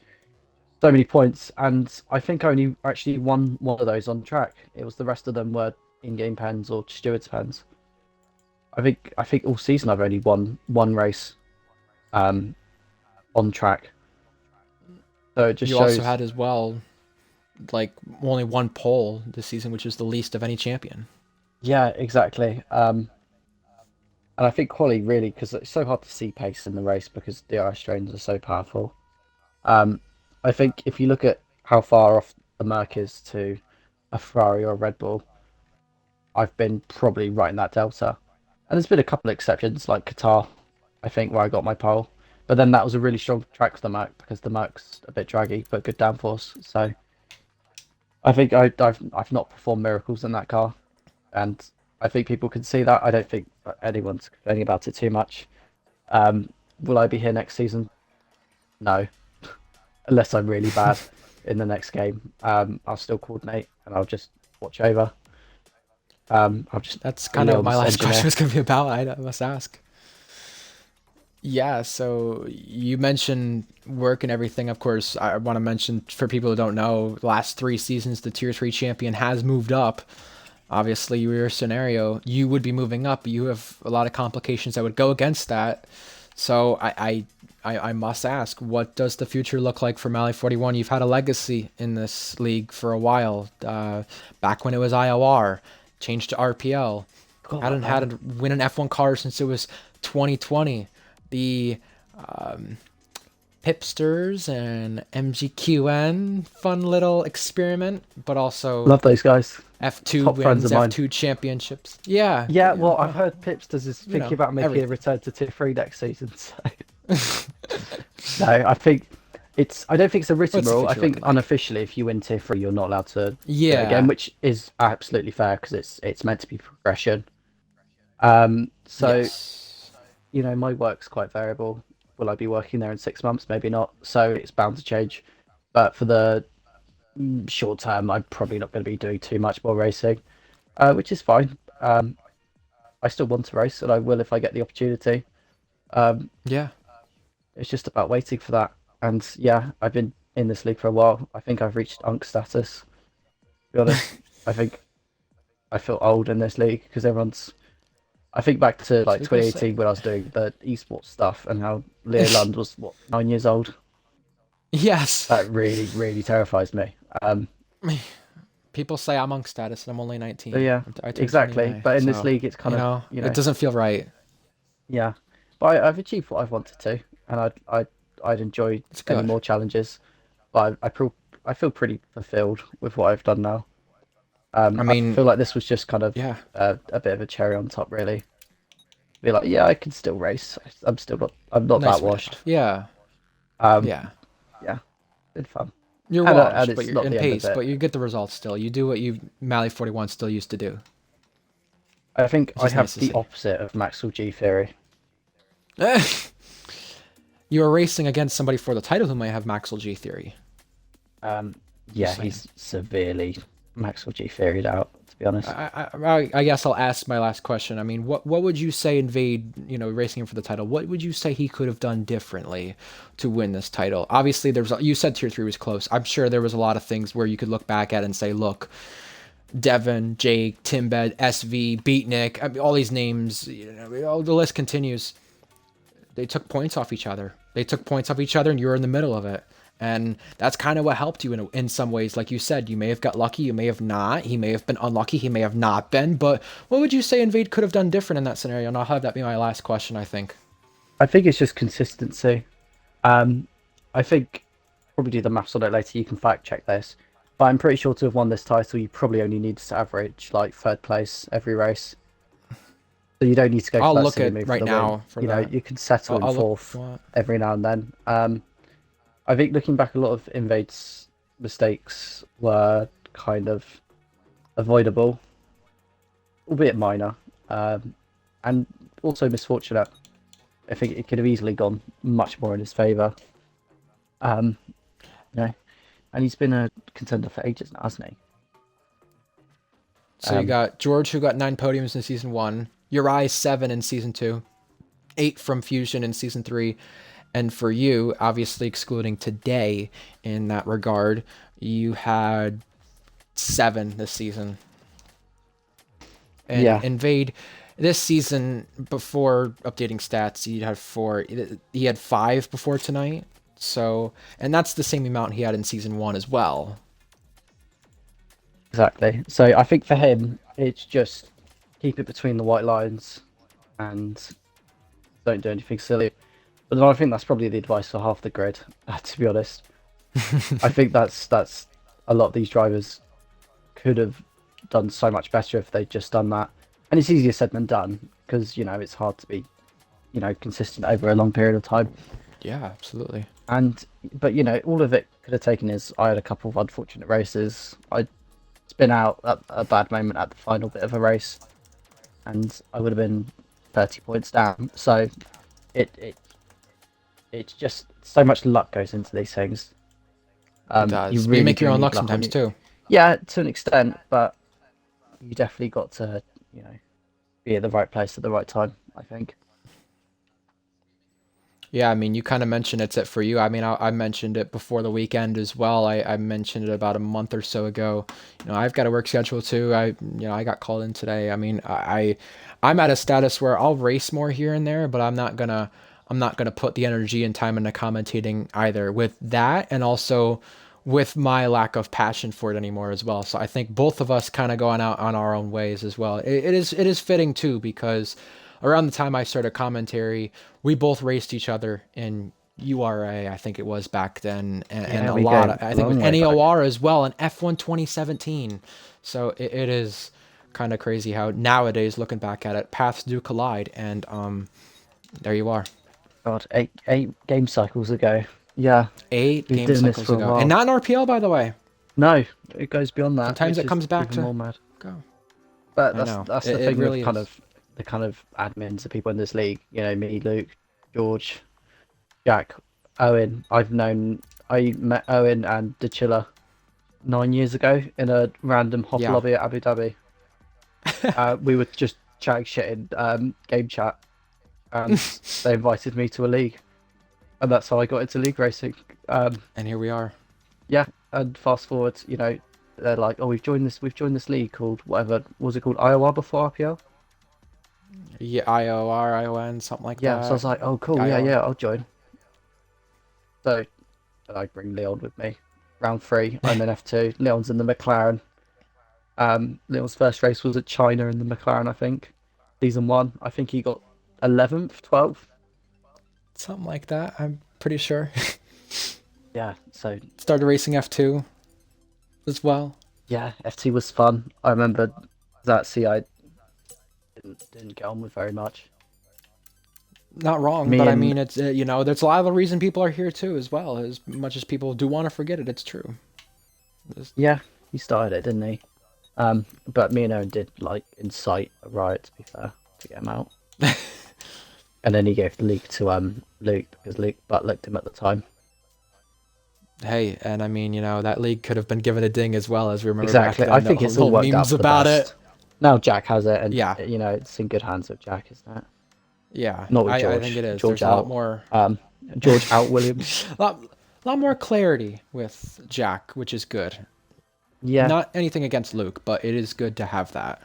so many points, and I think I only actually won one of those on track. It was the rest of them were in-game pens or stewards pens. I think all season I've only won one race um, on track. So it just You also shows. had as well, like only one pole this season, which is the least of any champion. Yeah, exactly. And I think quality really, because it's so hard to see pace in the race because DRS trains are so powerful. Um, I think if you look at how far off the Merc is to a Ferrari or a Red Bull, I've been probably right in that delta. And there's been a couple of exceptions, like Qatar, I think, where I got my pole. But then that was a really strong track for the Merc because the Merc's a bit draggy but good downforce. So I think I've not performed miracles in that car, and I think people can see that. I don't think anyone's complaining about it too much. Will I be here next season? No, unless I'm really bad in the next game. I'll still coordinate and I'll just watch over. I'll just That's be kind of what my Leon's last question engineer. was going to be about. I must ask. Yeah, so you mentioned work and everything. Of course, I want to mention for people who don't know, the last 3 seasons, the Tier 3 champion has moved up. Obviously, your scenario, you would be moving up. You have a lot of complications that would go against that. So I must ask, what does the future look like for Mally 41? You've had a legacy in this league for a while. Back when it was IOR, changed to RPL. Forgot about Hadn't that. had to win an F1 car since it was 2020. The Pipsters and MGQN, fun little experiment, but also Love those guys. F2 Top friends wins, of mine. F2 championships. Yeah, Yeah, yeah, well, I've heard Pipsters is thinking about making a everything. return to Tier 3 next season. So no, I think it's. I don't think it's a written What's the rule. I future think looking like? unofficially, if you win Tier 3, you're not allowed to do it again, Yeah. which is absolutely fair because it's meant to be progression. So Yes. my work's quite variable. will I be working there in 6 months? Maybe not. So it's bound to change. But for the short term, I'm probably not going to be doing too much more racing, which is fine. I still want to race, and I will if I get the opportunity. Um, Yeah. it's just about waiting for that. And yeah, I've been in this league for a while. I think I've reached Unk status. To be honest, I think I feel old in this league because everyone's. I think back to like People say. 2018 when I was doing the esports stuff and how Leo Lund was what 9 years old. Yes. That really, really terrifies me. People say I'm monk status and I'm only 19. But yeah, I turned 20 in exactly. May, But in this so league, it's kind of it doesn't feel right. yeah. But I've achieved what I've wanted to, and I'd enjoy It's any good. more challenges. But I feel pretty fulfilled with what I've done now. I I mean, feel like this was just kind of yeah, a bit of a cherry on top, really. Be like, yeah, I can still race. I'm not nice that way to. washed. Yeah, Um, yeah. yeah, been fun, You're and washed, but it's you're not in the end of pace, it. but you get the results still. You do what you Mally 41 still used to do, I think which I is nice have to the see. opposite of Maxwell G theory. You are racing against somebody for the title who might have Maxwell G theory. Um, yeah, Just saying. he's severely Maxwell G theoried out, to be honest. I guess I'll ask my last question. I mean, what would you say Invade, racing him for the title? What would you say he could have done differently to win this title? Obviously, you said tier 3 was close. I'm sure there was a lot of things where you could look back at and say, look, Devin, Jake, Timbed, SV, Beatnik, I mean, all these names, the list continues. They took points off each other. And you were in the middle of it. And that's kind of what helped you in some ways. Like you said, you may have got lucky, you may have not. He may have been unlucky, he may have not been. But what would you say Invade could have done different in that scenario? And I'll have that be my last question, I think. I think it's just consistency. Um, I think probably do the maths on it later. You can fact check this, but I'm pretty sure to have won this title, you probably only need to average like third place every race. So you don't need to go for I'll that look silly at move for right the win. now for You know, that. you can settle in I'll look if fourth you want. every now and then. I think looking back, a lot of Invade's mistakes were kind of avoidable, albeit minor, and also misfortunate. I think it could have easily gone much more in his favour. Um, you know, and he's been a contender for ages now, hasn't he? So you got George, who got 9 podiums in season 1. Uri, 7 in season 2. 8 from Fusion in season 3. And for you, obviously excluding today in that regard, you had 7 this season. And Yeah, Invade, this season, before updating stats, he had 4. He had 5 before tonight. So, and that's the same amount he had in season 1 as well. exactly. So I think for him, it's just keep it between the white lines and don't do anything silly. But then I think that's probably the advice for half the grid, to be honest. I think that's a lot of these drivers could have done so much better if they'd just done that. And it's easier said than done because it's hard to be consistent over a long period of time. Yeah, absolutely. But all of it could have taken is I had a couple of unfortunate races. I spin out at a bad moment at the final bit of a race, and I would have been 30 points down. So it's just so much luck goes into these things. It You does. But you really make your do own need luck luck on sometimes you. too. Yeah, to an extent, but you definitely got to be at the right place at the right time, I think. Yeah, I mean, you kind of mentioned it's it for you. I mean, I mentioned it before the weekend as well. I mentioned it about a month or so ago. I've got a work schedule too. I got called in today. I mean, I'm at a status where I'll race more here and there, but I'm not gonna put the energy and time into commentating either with that, and also with my lack of passion for it anymore as well. So I think both of us kind of going out on our own ways as well. It is fitting too, because around the time I started commentary, we both raced each other in URA, I think it was back then, and Yeah, a we lot go of, I a think with long way back. NEOR as well, and F1 2017. So it is kind of crazy how nowadays, looking back at it, paths do collide, and there you are. God, eight game cycles ago. Yeah, 8 we've game been doing this cycles for a ago, and while. not in RPL, by the way. No, it goes beyond that, Sometimes which it is comes back even to more mad. go. But I that's know. that's It, the it thing with really is. the kind of admins, the people in this league. Me, Luke, George. Jack, Owen. I met Owen and Dechilla 9 years ago in a random hop Yeah. lobby at Abu Dhabi. We were just chatting shit in game chat, and they invited me to a league, and that's how I got into league racing. And here we are. Yeah, and fast forward, they're like, "Oh, we've joined this league called whatever was it called IOR before RPL?" Yeah, IOR, ION, something like Yeah, so I that. was like, "Oh, cool, yeah, ION. yeah, I'll join." So I bring Leon with me. Round three, I'm in F2. Leon's in the McLaren. Leon's first race was at China in the McLaren, I think. Season one, I think he got 11th, 12th. Something like that, I'm pretty sure. Yeah, so Started racing F2 as well. yeah, FT was fun. I remember that I didn't get on with very much. Not wrong, Me but I and mean, it's there's a lot of the reason people are here too, as well. As much as people do want to forget it, it's true. yeah, he started it, didn't he? But me and Owen did like incite a riot, to be fair, to get him out. And then he gave the league to Luke because Luke butt-licked him at the time. Hey, and I mean, that league could have been given a ding as well, as we remember back Exactly. I then. think The it's all little worked out memes for the about best. it. Now Jack has it, and Yeah, it's in good hands with Jack, isn't it? yeah, Not with I think George. it is. George There's a lot out. more, George out. Williams. lot more clarity with Jack, which is good. Yeah, Not anything against Luke, but it is good to have that.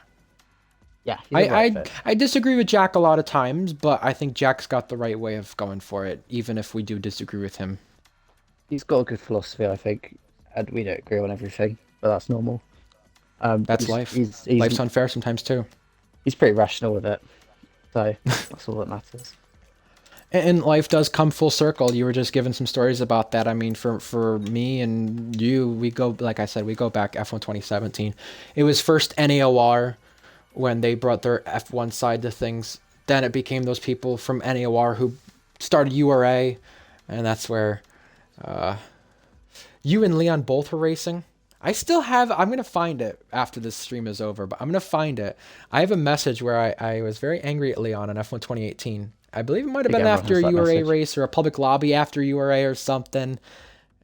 yeah. He's a right fit. I disagree with Jack a lot of times, but I think Jack's got the right way of going for it, even if we do disagree with him. He's got a good philosophy, I think, and we don't agree on everything, but that's normal. That's life. He's Life's unfair sometimes too. he's pretty rational with it, so that's all that matters. And life does come full circle. You were just giving some stories about that. I mean, for me and you, we go, like I said, we go back F1 2017. It was first NAOR when they brought their F1 side to things. Then it became those people from NAOR who started URA, and that's where you and Leon both were racing. I'm going to find it after this stream is over, but I'm going to find it. I have a message where I was very angry at Leon in F1 2018. I believe it might have I think been everyone after has a that URA message. race or a public lobby after URA or something.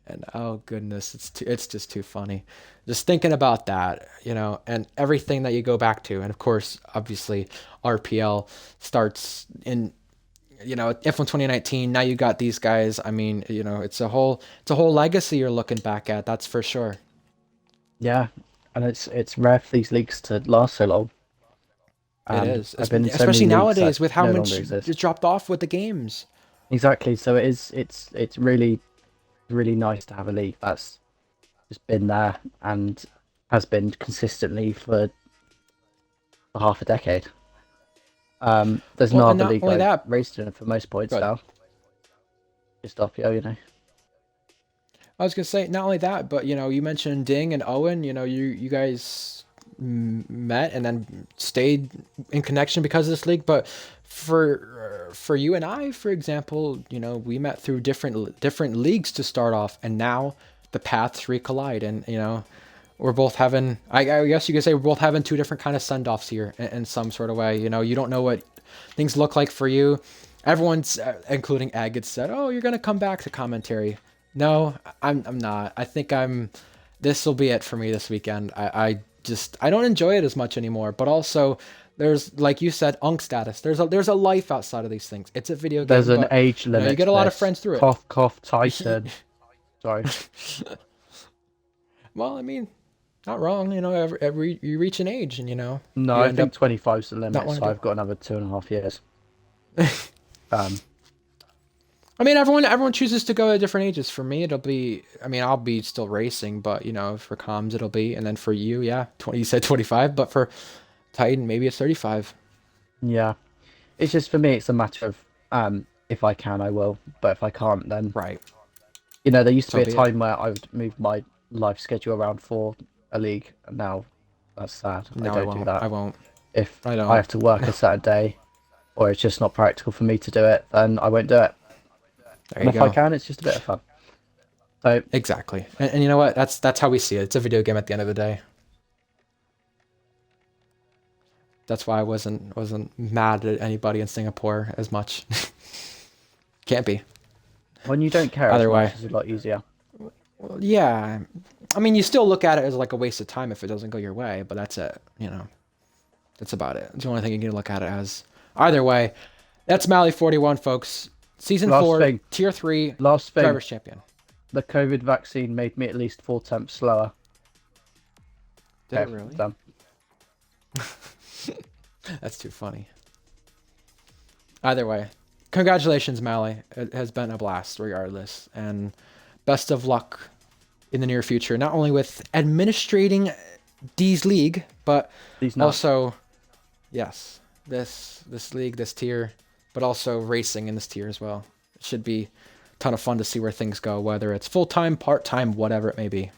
And oh goodness, it's just too funny. Just thinking about that, and everything that you go back to. And of course, obviously, RPL starts in F1 2019. Now you got these guys. I mean, it's a whole legacy you're looking back at. That's for sure. Yeah, and it's rare for these leagues to last so long. It is, I've been in so especially many leagues nowadays that with how no much longer exist. it's dropped off with the games. Exactly. So it's really really nice to have a league that's just been there and has been consistently for half a decade. There's Well, no and other not league only I've that, raced in for most points good. now. Just RPO, I was gonna say not only that, but you mentioned Ding and Owen. You guys met and then stayed in connection because of this league. But for you and I, for example, we met through different leagues to start off, and now the paths recollide, and we're both having. I guess you could say we're both having two different kind of send-offs here in some sort of way. You don't know what things look like for you. Everyone's, including Agate, said, "Oh, you're gonna come back to commentary." No, I'm not. I think this will be it for me this weekend. I don't enjoy it as much anymore, but also there's, like you said, unk status. There's a life outside of these things. It's a video game. There's an but, age limit. you get a lot of friends through it. Cough, cough, Tyson. Sorry. Well, I mean, not wrong. Every you reach an age, and No, you I end think up 25 is the limit, wanna so do I've got another 2.5 years. I mean, everyone chooses to go at different ages. For me, it'll be. I mean, I'll be still racing, but for comms, it'll be, and then for you, yeah, 20. You said 25, but for Titan, maybe it's 35. Yeah. It's just for me, it's a matter of if I can, I will, but if I can't, then Right. there used to So be be a it. time where I would move my life schedule around for a league, and now that's sad. No, I I don't won't. do that. I won't. If I don't. I have to work a certain day, or it's just not practical for me to do it, then I won't do it. There And you if go. I can, it's just a bit of fun. So Exactly. And you know what? That's how we see it. It's a video game at the end of the day. That's why I wasn't mad at anybody in Singapore as much. Can't be. When you don't care as Either way, much, it's a lot easier. well, yeah. I mean, you still look at it as like a waste of time if it doesn't go your way, but that's it. That's about it. It's the only thing you can look at it as. Either way, that's Mally 41, folks. Season Last 4, thing. Tier 3, Last thing. Drivers Champion. The COVID vaccine made me at least 4 temps slower. Did it really? Done. That's too funny. Either way, congratulations, Mally. It has been a blast regardless. And best of luck in the near future, not only with administrating D's League, but also, yes, this league, this tier, but also racing in this tier as well. It should be a ton of fun to see where things go, whether it's full-time, part-time, whatever it may be.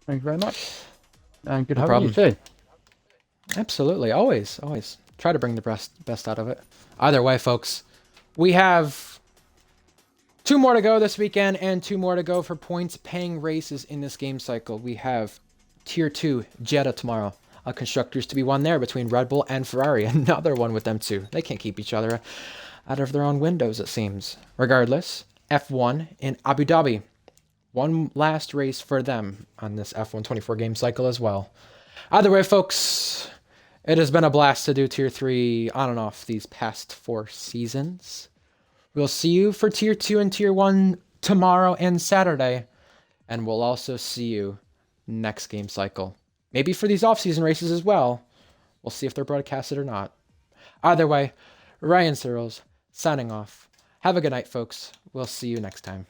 Thank you very much. And good No having you too. Absolutely. Always. Try to bring the best out of it. Either way, folks, we have 2 more to go this weekend and 2 more to go for points-paying races in this game cycle. We have Tier 2 Jeddah tomorrow. A constructors to be won there between Red Bull and Ferrari. Another one with them too. They can't keep each other out of their own windows, it seems. Regardless, F1 in Abu Dhabi. One last race for them on this F1 24 game cycle as well. Either way, folks, it has been a blast to do Tier 3 on and off these past 4 seasons. We'll see you for Tier 2 and Tier 1 tomorrow and Saturday. And we'll also see you next game cycle. Maybe for these off-season races as well. We'll see if they're broadcasted or not. Either way, Ryan Searles signing off. Have a good night, folks. We'll see you next time.